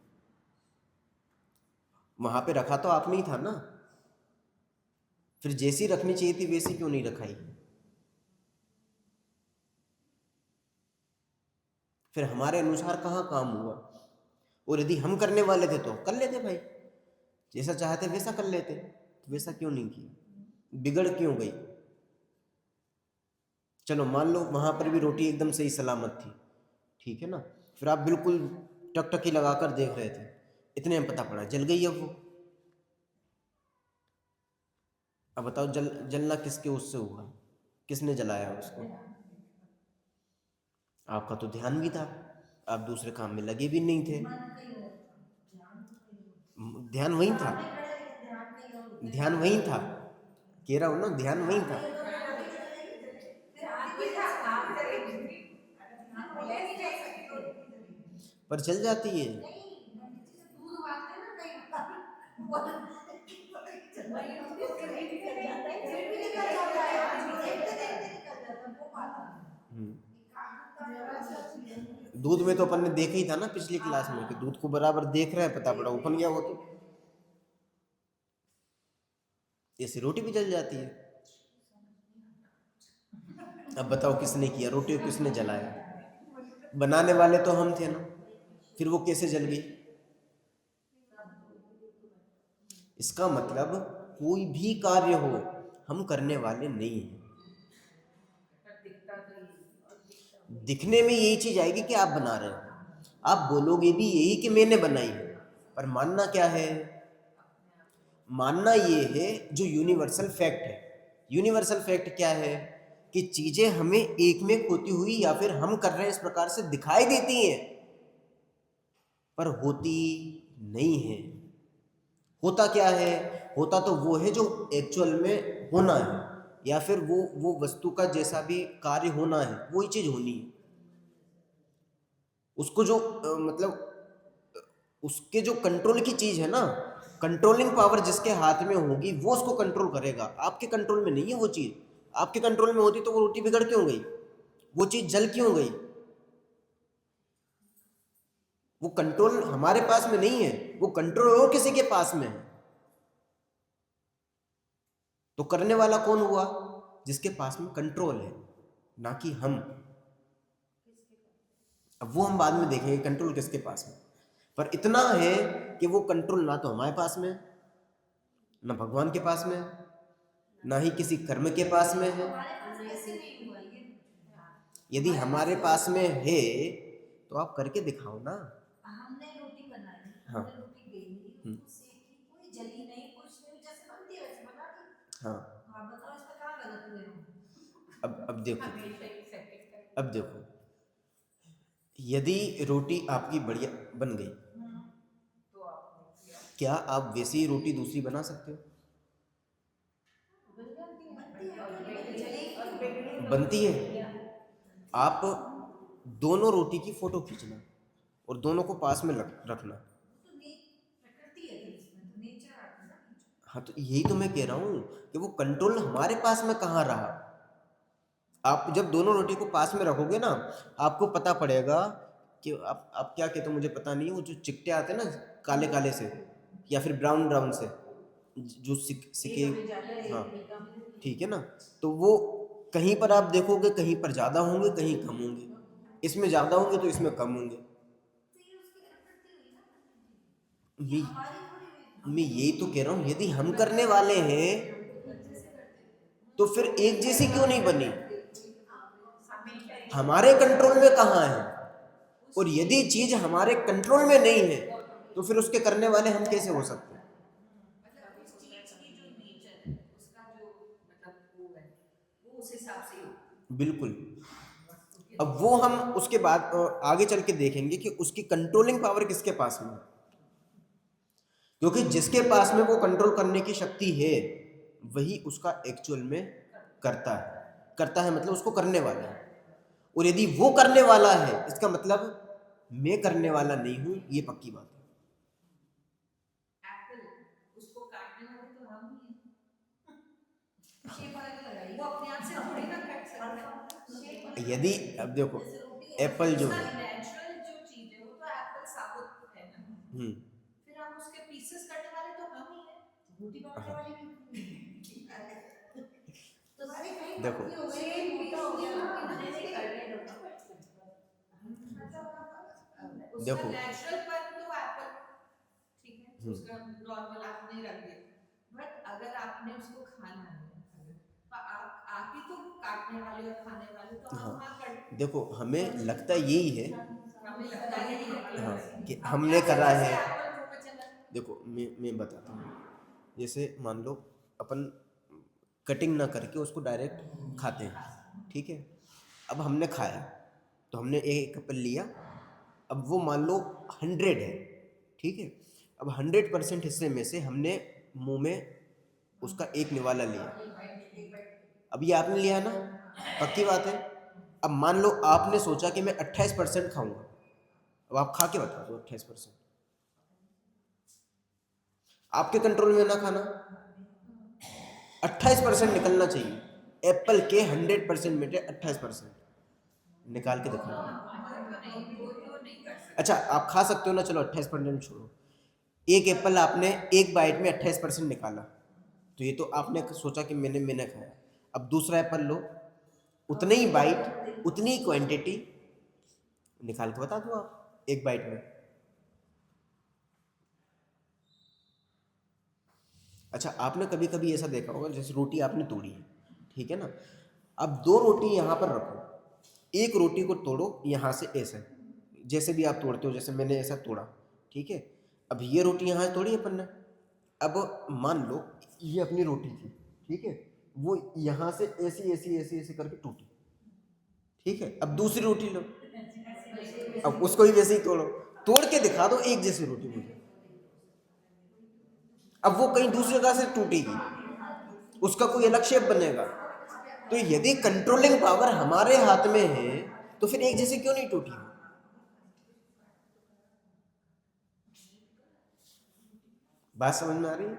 वहां पे रखा तो आपने ही था ना, फिर जैसी रखनी चाहिए थी वैसी क्यों नहीं रखाई। फिर हमारे अनुसार कहाँ काम हुआ। और यदि हम करने वाले थे तो कर लेते भाई, जैसा चाहते वैसा कर लेते, तो वैसा क्यों नहीं किया, बिगड़ क्यों गई। चलो मान लो वहां पर भी रोटी एकदम सही सलामत थी, ठीक है ना, फिर आप बिल्कुल टकटकी लगाकर देख रहे थे, इतने में पता पड़ा जल गई। अब वो, अब बताओ जलना किसके उससे हुआ, किसने जलाया उसको। आपका तो ध्यान भी था, आप दूसरे काम में लगे भी नहीं थे, ध्यान वहीं था, ध्यान वहीं था, कह रहा हूं ना, ध्यान वहीं था, पर जल जाती है। दूध में तो अपन ने देखा ही था ना पिछली क्लास में कि दूध को बराबर देख रहे हैं, पता पड़ा उफन गया वो तो। ऐसी रोटी भी जल जाती है। अब बताओ किसने किया, रोटी को किसने जलाया, बनाने वाले तो हम थे ना, फिर वो कैसे जल गई। इसका मतलब कोई भी कार्य हो, हम करने वाले नहीं हैं। दिखने में यही चीज आएगी कि आप बना रहे हो, आप बोलोगे भी यही कि मैंने बनाई है, पर मानना क्या है, मानना ये है जो यूनिवर्सल फैक्ट है। यूनिवर्सल फैक्ट क्या है कि चीजें हमें एक में खोती हुई या फिर हम कर रहे हैं इस प्रकार से दिखाई देती हैं, पर होती नहीं है। होता क्या है, होता तो वो है जो एक्चुअल में होना है, या फिर वो वस्तु का जैसा भी कार्य होना है वही चीज होनी है। उसको जो मतलब उसके जो कंट्रोल की चीज है ना, कंट्रोलिंग पावर जिसके हाथ में होगी वो उसको कंट्रोल करेगा। आपके कंट्रोल में नहीं है वो चीज, आपके कंट्रोल में होती तो वो रोटी बिगड़ क्यों गई, वो चीज जल क्यों गई। वो कंट्रोल हमारे पास में नहीं है, वो कंट्रोल और किसी के पास में है। तो करने वाला कौन हुआ? जिसके पास में कंट्रोल है, ना कि हम। अब वो हम बाद में देखेंगे कंट्रोल किसके पास में। पर इतना है कि वो कंट्रोल ना तो हमारे पास में, ना भगवान के पास में, ना ही किसी कर्म के पास में है। हमारे पास कैसे नहीं हुआ ये? यदि हमारे पास में है तो आप करके दिखाओ ना। हमने रोटी बनाई, हाँ। हमने रोटी बेली, उसको सेकी, कोई जली नहीं, कुछ नहीं, जैसे बनती है वैसे बना दी। हाँ। आप बताओ इसमें कहाँ गलत हुए हम? अब देखो, हमेशा एक्सेप्ट करें। अब देखो, यदि रोटी आपकी बढ़िया बन गई, तो आपने किया, क्या आप वैसी ही रोटी दूसरी बना सकते हो? बन जाती है और बिगड़ी और बिगड़ी बनती है। आप दोनों रोटी की फोटो खींचना और दोनों को पास में रखना। तो प्रकृति है, इसमें तो नेचर आता है ना। हाँ, तो यही तो मैं कह रहा हूँ कि वो कंट्रोल हमारे पास में कहाँ रहा। आप जब दोनों रोटी को पास में रखोगे ना, आपको पता पड़ेगा कि आप क्या कहते हो मुझे पता नहीं है, वो जो चिकटे आते हैं ना काले काले से या फिर ब्राउन ब्राउन से, जो सिके। हाँ, ठीक है ना। तो वो कहीं पर आप देखोगे, कहीं पर ज़्यादा होंगे, कहीं कम होंगे। इसमें ज़्यादा होंगे तो इसमें कम होंगे। तो ये उसकी प्रकृति हुई ना, मैं हमारी थोड़ी हुई। मैं यही तो कह रहा हूँ, यदि हम करने वाले हैं तो फिर एक जैसी क्यों नहीं बनी? हमारे कंट्रोल में कहाँ है? और यदि चीज हमारे कंट्रोल में नहीं है तो फिर उसके करने वाले हम कैसे हो सकते हैं? मतलब उस चीज की जो नेचर है, उसका जो मतलब वो है, वो उस हिसाब से ही। बिल्कुल। अब वो हम उसके बाद आगे चल के देखेंगे कि उसकी कंट्रोलिंग पावर किसके पास में है। क्योंकि जिसके पास में वो कंट्रोल करने की शक्ति है वही उसका एक्चुअल में करता है मतलब उसको करने वाला है। और यदि वो करने वाला है इसका मतलब मैं करने वाला नहीं हूं, ये पक्की बात है। एप्पल, उसको काटने वाले तो हम ही हैं। शेप अलग लगाई, वो अपने आप से थोड़ी ना कट सकता है। यदि अब देखो, एप्पल जो है, नेचुरल जो चीज है वो तो एप्पल साबुत है ना, फिर हम उसके पीसेस कटने वाले तो हम ही हैं, रोटी बनाने वाले भी हम ही हैं। तो सारे कहीं देखो, पतली हो गई, मोटा हो गया ना, नहीं करने दो। उसका देखो, नेचुरल पर तो एप्पल ठीक है, उसका नॉर्मल आपने रख दिया, बट अगर आपने उसको खाना है तो आप ही तो काटने वाले और खाने वाले, तो हम हाँ, कट। देखो हमें लगता यही है, हमें लगता है कि हाँ, कि हमने करा है। एप्पल मुंह में चला। देखो मैं बताता हूँ, जैसे मान लो अपन कटिंग ना करके उसको डायरेक्ट खाते हैं, ठीक है। अब हमने खाया तो हमने एक एप्पल लिया, अब वो मान लो 100 है, ठीक है। अब 100% हिस्से में से हमने मुंह में उसका एक निवाला लिया। अब ये आपने लिया ना, पक्की बात है। अब मान लो आपने सोचा कि मैं 28% खाऊंगा, अब आप खा के बता दो 28%। आपके कंट्रोल में ना खाना, 28% निकलना चाहिए। एप्पल के 100% में 28% निकाल के दिखाना। अच्छा, आप खा सकते हो ना, चलो 28% छोड़ो। एक एप्पल आपने एक बाइट में 28% निकाला, तो ये तो आपने सोचा कि मैंने खाया। अब दूसरा एप्पल लो, उतनी ही बाइट, उतनी ही क्वांटिटी, निकाल के बता दो आप एक बाइट में। अच्छा, आपने कभी कभी ऐसा देखा होगा, जैसे रोटी आपने तोड़ी है, ठीक है ना। अब दो रोटी यहाँ पर रखो, एक रोटी को तोड़ो यहाँ से ऐसे, जैसे भी आप तोड़ते हो, जैसे मैंने ऐसा तोड़ा, ठीक है। अब ये रोटी यहाँ तोड़ी अपन ने, अब मान लो ये अपनी रोटी थी, ठीक है, वो यहाँ से ऐसी ऐसी ऐसी ऐसी करके टूटी, ठीक है। अब दूसरी रोटी लो, अब उसको ही वैसे ही तोड़ो, तोड़ के दिखा दो एक जैसी रोटी मुझे। अब वो कहीं दूसरी जगह से टूटेगी, उसका कोई अलग शेप बनेगा। तो यदि कंट्रोलिंग पावर हमारे हाथ में है तो फिर एक जैसे क्यों नहीं टूटी? बात समझ में आ रही है?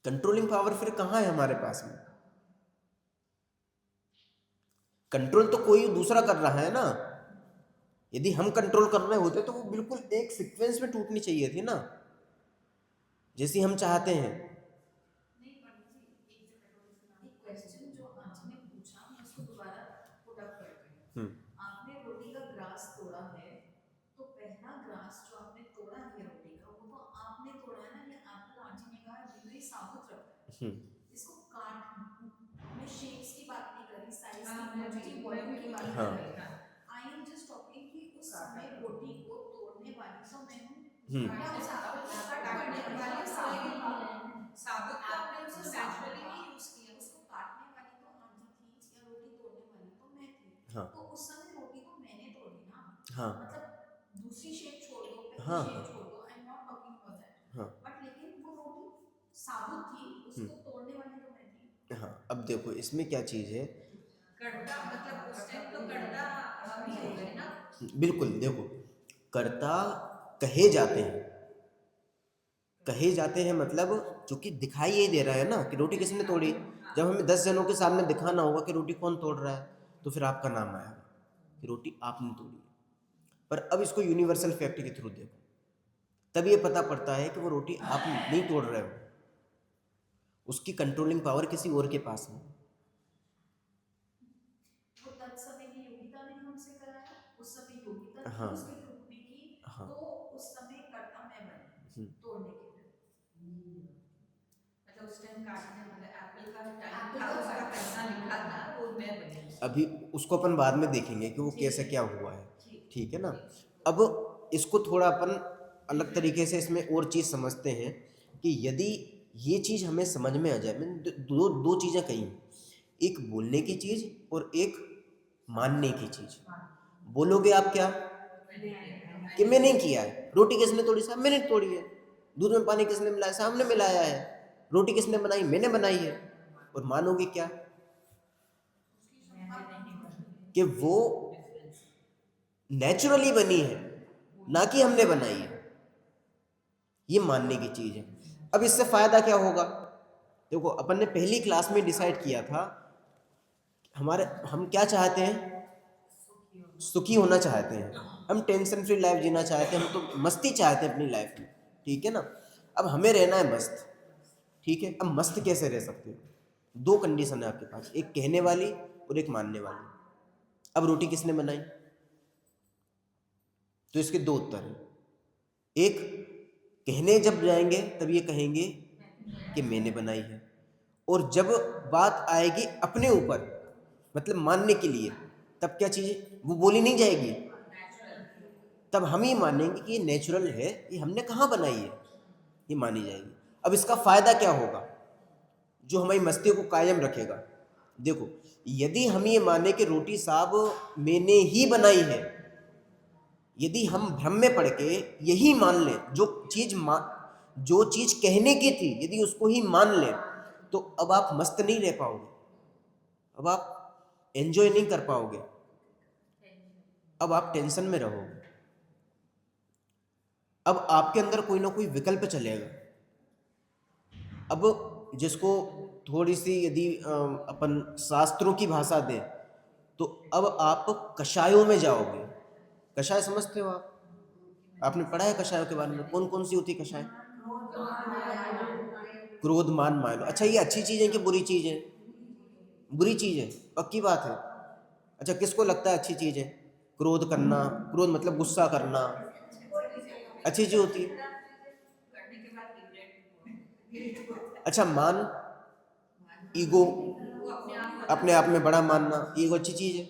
कंट्रोलिंग पावर फिर कहाँ है हमारे पास में? कंट्रोल तो कोई दूसरा कर रहा है ना। यदि हम कंट्रोल कर रहे होते तो वो बिल्कुल एक सीक्वेंस में टूटनी चाहिए थी ना, जैसी हम चाहते हैं। नहीं पंडित जी, एक क्वेश्चन जो आपने पूछा मैं उसको दोबारा पुट अप करती हूँ। आपने रोटी का ग्रास तोड़ा है, तो पहला ग्रास जो आपने तोड़ा है रोटी का, वो तो आपने तोड़ा है ना, ये आपको आंटी ने कहा बिल्कुल साबुत रखा है। इसको काट, मैं शेप्स की बात नहीं कर रही, साइज की, वॉल्यूम की बात हाँ। कर रही हूँ। आई एम जस्ट टॉकिंग कि उस समय रोटी को तोड़ने वाली तो मैं हूँ, हम्म। या साबुत कट करने वाली साबुत आपने उसे नेचुरली ही यूज किया, उसको काटने वाली तो आंटी थी या रोटी तोड़ने वाली तो मैं थी। हाँ। तो उस समय रोटी तो मैंने तोड़ी ना, हाँ। मतलब दूसरी शेप छोड़ दो, पहली हाँ। शेप छोड़ दो, I am not talking about that. हाँ। बट लेकिन वो रोटी साबुत थी, उसको तोड़ने वाली तो मैं थी। हाँ, अब देखो इसमें क्या चीज़ है। कर्ता मतलब उस टाइम तो कर्ता हम ही हो गए ना। बिल्कुल, देखो कर्ता कहे जाते हैं, कहे जाते हैं मतलब क्योंकि दिखाई ये दे रहा है ना कि रोटी किसने तोड़ी। जब हमें 10 जनों के सामने दिखाना होगा कि रोटी कौन तोड़ रहा है, तो फिर आपका नाम आएगा कि रोटी आपने तोड़ी है। पर अब इसको यूनिवर्सल फैक्ट के थ्रू देखो, तब ये पता पड़ता है कि वो रोटी आप नहीं तोड़ रहे हो, उसकी कंट्रोलिंग पावर किसी और के पास है। वो तत्समय की योगिता ने हमसे कराया, उस समय योगिता थी हाँ। उसके टूटने की, हाँ। तो उस समय कर्ता मैं बनी तोड़ने के लिए। मतलब उस टाइम काटने वाला एप्पल का टाइम था, उसका कर्ता लिखा था, वो मैं बनी। अभी उसको अपन बाद में देखेंगे कि वो कैसे क्या हुआ है, ठीक है ना। अब इसको थोड़ा अपन अलग तरीके से इसमें और चीज़ समझते हैं कि यदि ये चीज़ हमें समझ में आ जाए, मैंने दो दो चीज़ें कही, एक बोलने की चीज़ और एक मानने की चीज़। बोलोगे आप क्या कि मैंने किया है, रोटी किसने तोड़ी साहब, मैंने तोड़ी है। दूध में पानी किसने मिलाया साहब, हमने मिलाया है। रोटी किसने बनाई, मैंने बनाई है। और मानोगे क्या कि वो नेचुरली बनी है, ना कि हमने बनाई है। ये मानने की चीज है। अब इससे फायदा क्या होगा, देखो अपन ने पहली क्लास में डिसाइड किया था हम क्या चाहते हैं, सुखी होना चाहते हैं, हम टेंशन फ्री लाइफ जीना चाहते हैं, हम तो मस्ती चाहते हैं अपनी लाइफ में, ठीक है ना। अब हमें रहना है मस्त, ठीक है। अब मस्त कैसे रह सकते हो, दो कंडीशन है आपके पास, एक कहने वाली और एक मानने वाली। अब रोटी किसने बनाई, तो इसके दो उत्तर हैं। एक, कहने जब जाएंगे तब ये कहेंगे कि मैंने बनाई है, और जब बात आएगी अपने ऊपर मतलब मानने के लिए, तब क्या चीज़ वो बोली नहीं जाएगी, तब हम ही मानेंगे कि ये नेचुरल है, ये हमने कहाँ बनाई है, ये मानी जाएगी। अब इसका फायदा क्या होगा जो हमारी मस्ती को कायम रखेगा, देखो यदि हम ये माने कि रोटी साहब मैंने ही बनाई है, यदि हम भ्रम में पड़ के यही मान लें, जो चीज कहने की थी यदि उसको ही मान लें, तो अब आप मस्त नहीं रह पाओगे, अब आप एंजॉय नहीं कर पाओगे, अब आप टेंशन में रहोगे। अब आपके अंदर कोई ना कोई विकल्प चलेगा। अब जिसको थोड़ी सी यदि अपन शास्त्रों की भाषा दें, तो अब आप कषायों में जाओगे। कषाय समझते हो आप, आपने पढ़ा है कषायों के बारे में, कौन कौन सी होती है कषाय? क्रोध मान माया। अच्छा, ये अच्छी चीज है कि बुरी चीज है? बुरी चीज है, पक्की बात है। अच्छा, किसको लगता है अच्छी चीज है क्रोध करना? क्रोध मतलब गुस्सा करना अच्छी चीज होती है। अच्छा, मान, ईगो, अपने आप में बड़ा मानना, ईगो अच्छी चीज है?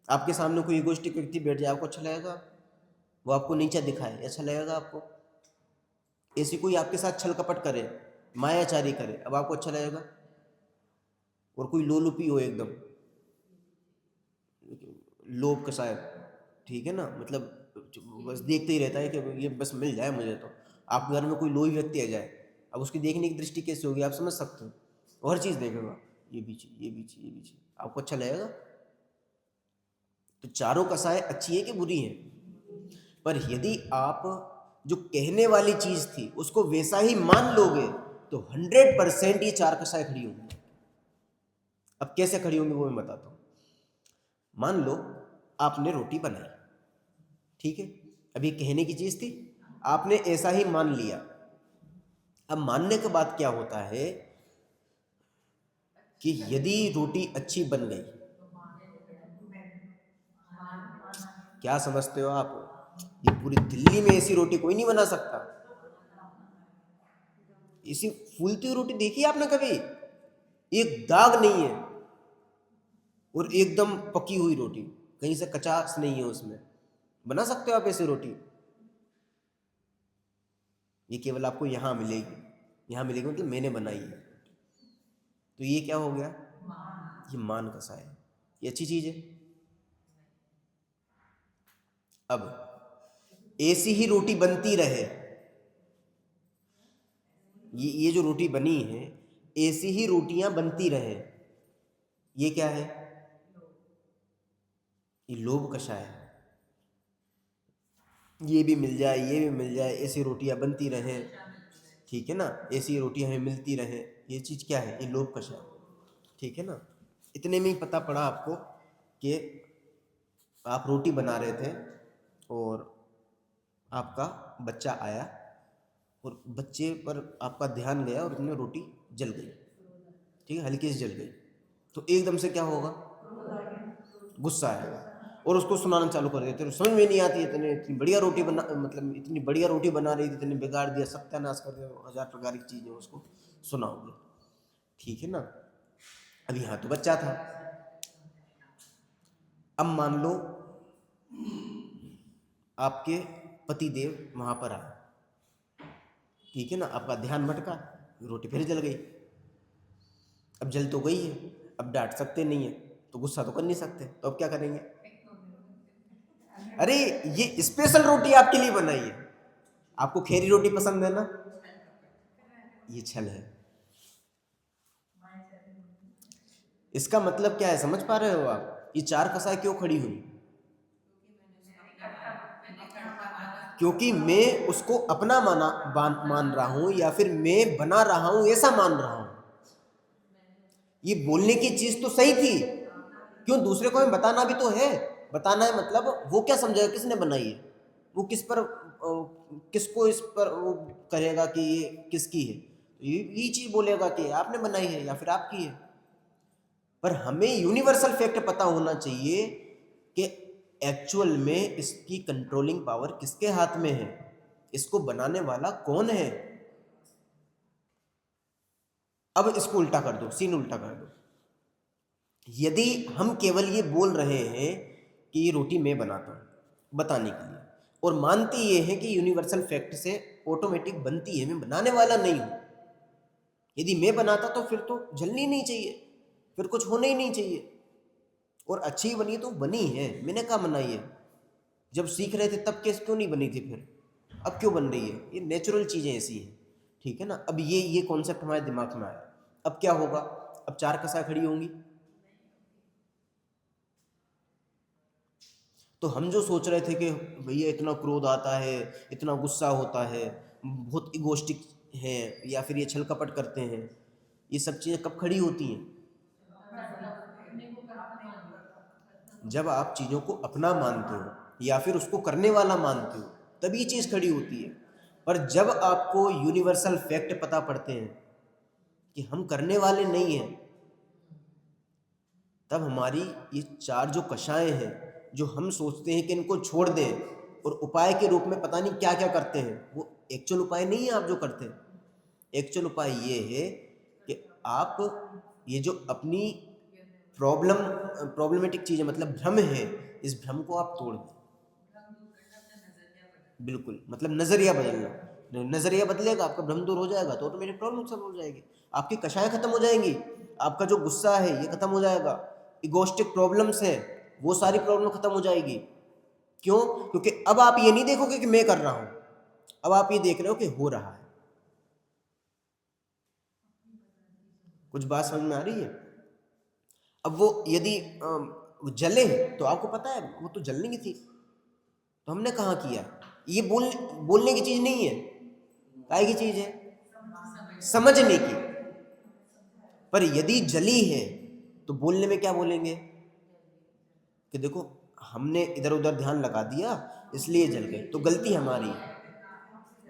आपके सामने कोई ईगोइस्टिक व्यक्ति बैठ जाए, आपको अच्छा लगेगा? वो आपको नीचा दिखाए, अच्छा लगेगा आपको? ऐसी कोई आपके साथ छल कपट करे, मायाचारी करे, अब आपको अच्छा लगेगा? और कोई लोलुपी हो एकदम लोभ कसाय, ठीक है ना, मतलब बस देखते ही रहता है कि ये बस मिल जाए मुझे, तो आपके घर में कोई लोभी व्यक्ति आ जाए, अब उसकी देखने की दृष्टि कैसे होगी आप समझ सकते हो। और हर चीज़ देखेगा, ये भी चीज, ये भी चीज, ये भी चीज, आपको अच्छा लगेगा? तो चारों कसाय अच्छी है कि बुरी है? पर यदि आप जो कहने वाली चीज थी उसको वैसा ही मान लोगे तो 100% ये चार कसाय खड़ी होंगी। अब कैसे खड़ी होंगी वो मैं बताता हूं। मान लो आपने रोटी बनाई, ठीक है, अब ये कहने की चीज थी, आपने ऐसा ही मान लिया। अब मानने के बाद क्या होता है कि यदि रोटी अच्छी बन गई, क्या समझते हो आप, ये पूरी दिल्ली में ऐसी रोटी कोई नहीं बना सकता। इसी फूलती हुई रोटी देखी आपने कभी, एक दाग नहीं है और एकदम पकी हुई रोटी, कहीं से कचास नहीं है उसमें। बना सकते हो आप ऐसी रोटी? ये केवल आपको यहां मिलेगी, यहां मिलेगी मतलब मैंने बनाई है। तो ये क्या हो गया, ये मान कसा है, ये अच्छी चीज है। अब ऐसी ही रोटी बनती रहे, ये जो रोटी बनी है ऐसी ही रोटियां बनती रहे, ये क्या है, ये लोभ कषाय है। ये भी मिल जाए, ये भी मिल जाए, ऐसी रोटियां बनती रहे, ठीक है ना, ऐसी रोटी हमें मिलती रहे, ये चीज क्या है, ये लोभ कषाय, ठीक है ना। इतने में ही पता पड़ा आपको कि आप रोटी बना रहे थे और आपका बच्चा आया और बच्चे पर आपका ध्यान गया और उसने रोटी जल गई, ठीक है, हल्की से जल गई, तो एकदम से क्या होगा, गुस्सा आएगा और उसको सुनाना चालू कर देते हैं, समझ में नहीं आती, इतनी बढ़िया रोटी बना, मतलब इतनी बढ़िया रोटी बना रही थी, इतने बिगाड़ दिया, सत्यानाश कर दिया, 1000 प्रकार की चीजें उसको सुनाओगे, ठीक है ना। अब यहाँ तो बच्चा था, अब मान लो आपके पति देव वहां पर आए, ठीक है ना, आपका ध्यान भटका, रोटी फिर जल गई। अब जल तो गई है, अब डांट सकते नहीं है, तो गुस्सा तो कर नहीं सकते, तो अब क्या करेंगे, अरे ये स्पेशल रोटी आपके लिए बनाई है, आपको खेरी रोटी पसंद है ना, ये छल है। इसका मतलब क्या है, समझ पा रहे हो आप, ये चार कसाई क्यों खड़ी हुई, क्योंकि मैं उसको अपना मान रहा हूं, या फिर मैं बना रहा हूं ऐसा मान रहा हूं। ये बोलने की चीज तो सही थी, क्यों, दूसरे को हमें बताना भी तो है, बताना है मतलब वो क्या समझेगा किसने बनाई है, वो किस पर किसको इस पर वो करेगा कि ये किसकी है, ये चीज बोलेगा कि आपने बनाई है या फिर आपकी है। पर हमें यूनिवर्सल फैक्ट पता होना चाहिए कि एक्चुअल में इसकी कंट्रोलिंग पावर किसके हाथ में है, इसको बनाने वाला कौन है। अब इसको उल्टा कर दो, सीन उल्टा कर दो, यदि हम केवल ये बोल रहे हैं कि ये रोटी मैं बनाता हूं बताने के लिए, और मानते ये हैं कि यूनिवर्सल फैक्ट से ऑटोमेटिक बनती है, मैं बनाने वाला नहीं हूं, यदि मैं बनाता तो फिर तो जलनी नहीं चाहिए, फिर कुछ होना ही नहीं चाहिए, और अच्छी बनी तो बनी है, मैंने कहा बनाई है, जब सीख रहे थे तब कैसे क्यों नहीं बनी थी, फिर अब क्यों बन रही है, ये नेचुरल चीजें ऐसी हैं, ठीक है ना। अब ये कॉन्सेप्ट हमारे दिमाग में आया, अब क्या होगा, अब चार कसा खड़ी होंगी, तो हम जो सोच रहे थे कि भैया इतना क्रोध आता है, इतना गुस्सा होता है, बहुत इगोस्टिक है, या फिर ये छल कपट करते हैं, ये सब चीजें कब खड़ी होती हैं, जब आप चीजों को अपना मानते हो या फिर उसको करने वाला मानते हो, तब ये चीज खड़ी होती है। पर जब आपको यूनिवर्सल फैक्ट पता पड़ते हैं कि हम करने वाले नहीं हैं, तब हमारी ये चार जो कषाएं हैं, जो हम सोचते हैं कि इनको छोड़ दें और उपाय के रूप में पता नहीं क्या क्या करते हैं, वो एक्चुअल उपाय नहीं है आप जो करते हैं। एक्चुअल उपाय ये है कि आप ये जो अपनी प्रॉब्लमेटिक चीज़ है, मतलब भ्रम है, इस भ्रम को आप तोड़ दें। बिल्कुल, मतलब नजरिया बदलना, नजरिया बदलेगा आपका भ्रम दूर हो जाएगा, तो ऑटोमेटिक प्रॉब्लम सॉल्व हो जाएगी, आपकी कषाएं खत्म हो जाएंगी, आपका जो गुस्सा है ये खत्म हो जाएगा, इगोस्टिक प्रॉब्लम्स है वो सारी प्रॉब्लम खत्म हो जाएगी। क्यों, क्योंकि अब आप ये नहीं देखोगे कि मैं कर रहा हूं, अब आप ये देख रहे हो कि हो रहा है। कुछ बात समझ में आ रही है। अब वो यदि जले तो आपको पता है वो तो जलने की थी, तो हमने कहाँ किया, ये बोलने की चीज नहीं है, काय की चीज है, समझने की। पर यदि जली है तो बोलने में क्या बोलेंगे कि देखो हमने इधर उधर ध्यान लगा दिया इसलिए जल गए, तो गलती हमारी है।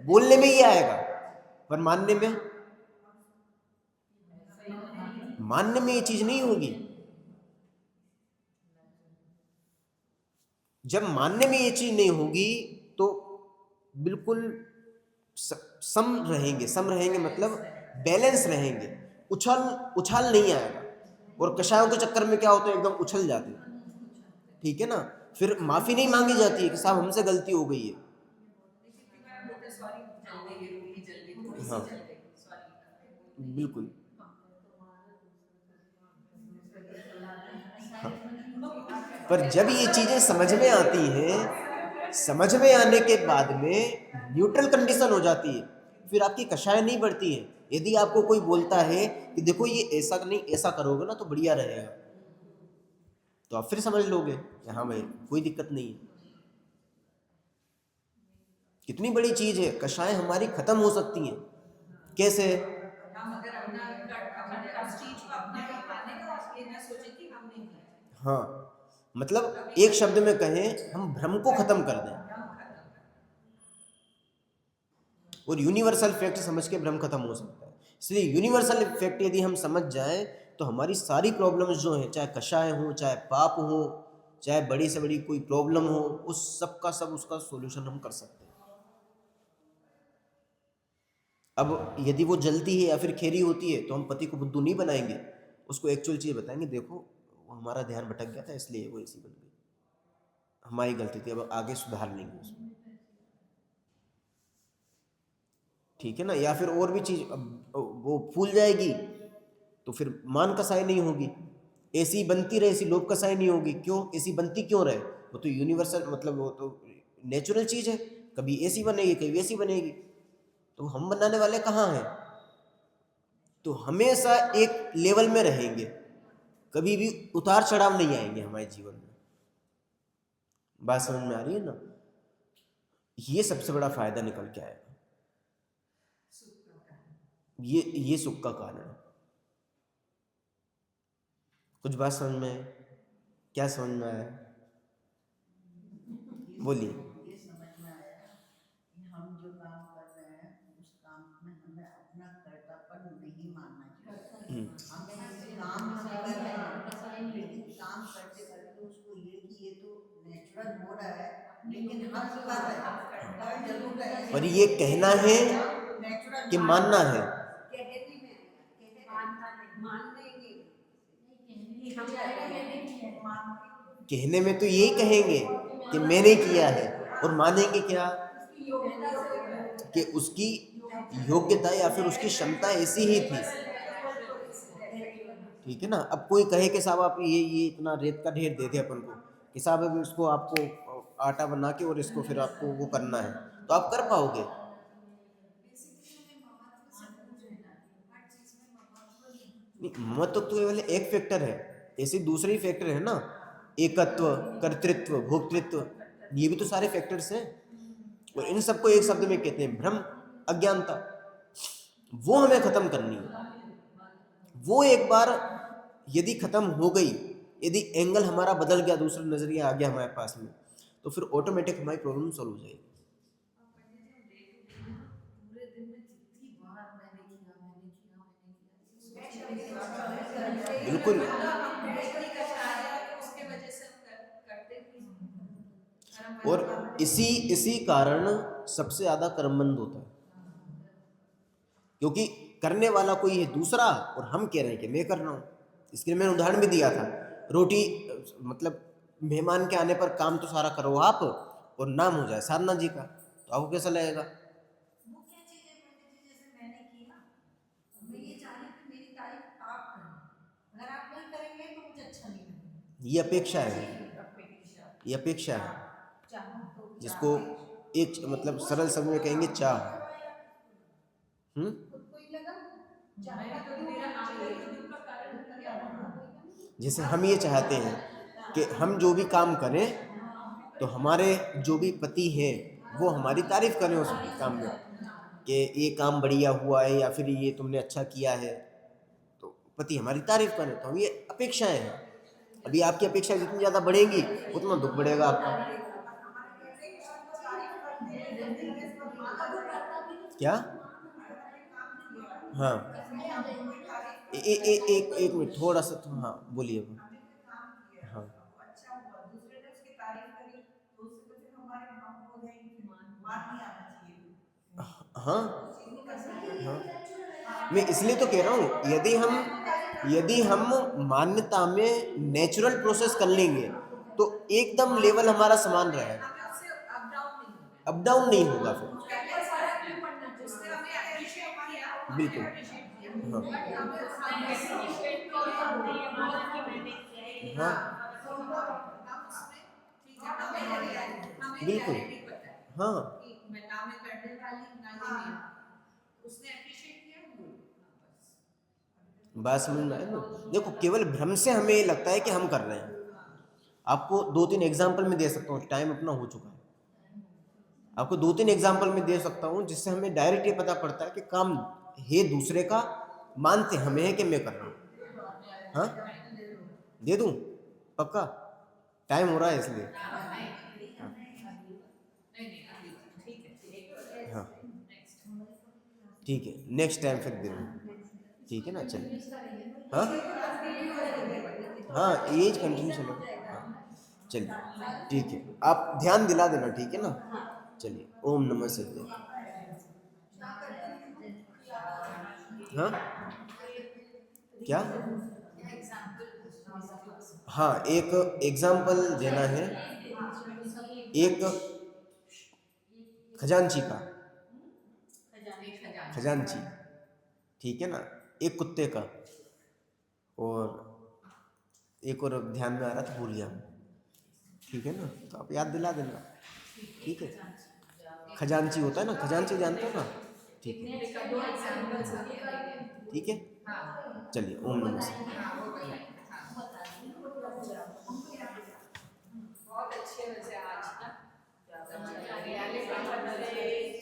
बोलने में ये आएगा पर मानने में ये चीज नहीं होगी। जब मानने में ये चीज नहीं होगी तो बिल्कुल सम रहेंगे मतलब बैलेंस रहेंगे, उछाल नहीं आएगा। और कषायों के चक्कर में क्या होता है, एकदम उछल जाते हैं, ठीक है ना। फिर माफी नहीं मांगी जाती है कि साहब हमसे गलती हो गई है। हाँ बिल्कुल। हाँ। पर जब ये चीजें समझ में आती हैं, समझ में आने के बाद में न्यूट्रल कंडीशन हो जाती है, फिर आपकी कषाय नहीं बढ़ती है। यदि आपको कोई बोलता है कि देखो ये ऐसा नहीं, ऐसा करोगे ना तो बढ़िया रहेगा, तो आप फिर समझ लोगे कि हाँ भाई कोई दिक्कत नहीं है। कितनी बड़ी चीज है, कषाय हमारी खत्म हो सकती हैं। कैसे? हाँ, मतलब एक शब्द में कहें, हम भ्रम को खत्म कर दें और यूनिवर्सल फैक्ट समझ के भ्रम खत्म हो सकता है। इसलिए यूनिवर्सल फैक्ट यदि हम समझ जाएं तो हमारी सारी प्रॉब्लम्स जो हैं, चाहे कषाय हो, चाहे पाप हो, चाहे बड़ी से बड़ी कोई प्रॉब्लम हो, उस सब का सब उसका सॉल्यूशन हम कर सकते हैं। अब यदि वो जलती है या फिर खेरी होती है तो हम पति को बुद्धू नहीं बनाएंगे, उसको एक्चुअल चीज बताएंगे, देखो वो हमारा ध्यान भटक गया था इसलिए वो ऐसी बन गई, हमारी गलती थी, अब आगे सुधार लेंगे उसमें, ठीक है ना। या फिर और भी चीज, वो फूल जाएगी तो फिर मान कसाई नहीं होगी, ऐसी बनती रहे, ऐसी लोभ कसाई नहीं होगी। क्यों ऐसी बनती क्यों रहे? वो तो यूनिवर्सल, मतलब वो तो नेचुरल चीज है, कभी ऐसी बनेगी कभी वैसी बनेगी, तो हम बनाने वाले कहाँ हैं? तो हमेशा एक लेवल में रहेंगे, कभी भी उतार चढ़ाव नहीं आएंगे हमारे जीवन में। बात समझ में आ रही है ना? ये सबसे बड़ा फायदा निकल के आएगा, ये सुख का कारण है। कुछ बात समझ में है? क्या समझ में आया? बोलिए। ये समझ में आया कि हम जो काम कर रहे हैं उस काम में हमें अपना कर्तापन नहीं मानना चाहिए। हमें काम हम कर रहे हैं, लेकिन काम करते करते उसको ये तो नेचुरल हो रहा है, लेकिन हम कर रहे हैं, कर जरूर रहे हैं। और ये कहना है कि मानना है, कहने में तो यही कहेंगे कि मैंने किया है, और मानेंगे क्या? कि उसकी योग्यता या फिर उसकी क्षमता ऐसी ही थी, ठीक है ना। अब कोई कहे कि साहब आप ये इतना रेत का ढेर दे दे अपन को, कि साहब अब इसको आपको आटा बना के और इसको फिर आपको वो करना है, तो आप कर पाओगे? महत्व तो केवल एक फैक्टर है, ऐसे दूसरे ही फैक्टर है ना, एकत्व, कर्तृत्व, भोक्तृत्व, ये भी तो सारे फैक्टर्स हैं। और इन सबको एक शब्द में कहते हैं भ्रम, अज्ञानता। वो हमें खत्म करनी है। वो एक बार यदि खत्म हो गई, यदि एंगल हमारा बदल गया, दूसरा नजरिया आ गया हमारे पास में, तो फिर ऑटोमेटिक हमारी प्रॉब्लम सॉल्व हो जाएगी। बिल्कुल। और इसी कारण सबसे ज्यादा कर्मबंध होता है, क्योंकि करने वाला कोई है दूसरा और हम कह रहे हैं कि मैं कर रहा हूं। इसके लिए मैंने उदाहरण भी दिया था, रोटी, मतलब मेहमान के आने पर काम तो सारा करो आप, और नाम हो जाए सारनाथ जी का, तो आपको कैसा लगेगा? वो क्या चीज है पंडित जी, जैसे मैंने किया, मैं ये चाह रही कि मेरी तारीफ आप करें, अगर आप नहीं करेंगे तो मुझे अच्छा नहीं लगेगा। ये अपेक्षा है, ये अपेक्षा है, जिसको एक मतलब सरल शब्द में कहेंगे चाह। जैसे हम ये चाहते हैं कि हम जो भी काम करें तो हमारे जो भी पति हैं वो हमारी तारीफ करें उस काम में, कि ये काम बढ़िया हुआ है या फिर ये तुमने अच्छा किया है, तो पति हमारी तारीफ करें, तो हम ये अपेक्षाएं हैं। अभी आपकी अपेक्षा जितनी ज़्यादा बढ़ेगी उतना दुख बढ़ेगा आपका। क्या? हाँ, एक मिनट थोड़ा सा तो, हाँ बोलिए। हमने कोई काम किया हाँ वो अच्छा हुआ, दूसरे ने उसकी तारीफ करी तो उससे तो फिर हमारे हम हो जाएंगे, फिर मान नहीं आना चाहिए। हाँ उस चीज को करना है। हाँ, मैं इसलिए तो कह रहा हूँ, यदि हम मान्यता में नेचुरल प्रोसेस कर लेंगे तो एकदम लेवल हमारा समान रहेगा, हमें उससे अप डाउन नहीं होना है। अप डाउन नहीं होगा फिर। पहले फर्क नहीं पड़ना चाहिए। उसने हमें appreciate किया, हमने बिल्कुल। appreciate किया, हाँ but हमें हमें appreciate तो होता ही है, माना कि मैंने किया है, हाँ हम उसमें ठीक है, हमें बिल्कुल। reality पता है हाँ कि मैं ना मैं करने वाली ना ये मेरा, उसने appreciate किया बस। बात समझ में आए ना? देखो, केवल भ्रम से हमें लगता है कि हम कर रहे हैं। आपको 2-3 एग्जाम्पल में दे सकता हूँ, टाइम अपना हो चुका है। आपको 2-3 एग्जाम्पल में दे सकता हूँ जिससे हमें डायरेक्ट ये पता पड़ता है कि काम है दूसरे का, मानते हमें है कि मैं कर रहा हूँ। हाँ दे दूँ? पक्का? टाइम हो रहा है इसलिए। हाँ ठीक है, नेक्स्ट टाइम फिर दे दूँ, ठीक है ना? चलिए। हाँ हाँ, एज कंटिन्यू चलेगा। हाँ चलिए ठीक है, आप ध्यान दिला देना, ठीक है ना? चलिए, ओम नमः शिवाय। हाँ क्या? हाँ, एक एग्जाम्पल देना है, एक खजांची का, खजांची, ठीक है ना? एक कुत्ते का, और एक और ध्यान में आ रहा था, भूल गया, ठीक है ना? तो आप याद दिला देना, ठीक है? खजांची होता है ना, खजांची जानते हो ना? ठीक है, ठीक है, चलिए, ओम नमः शिवाय।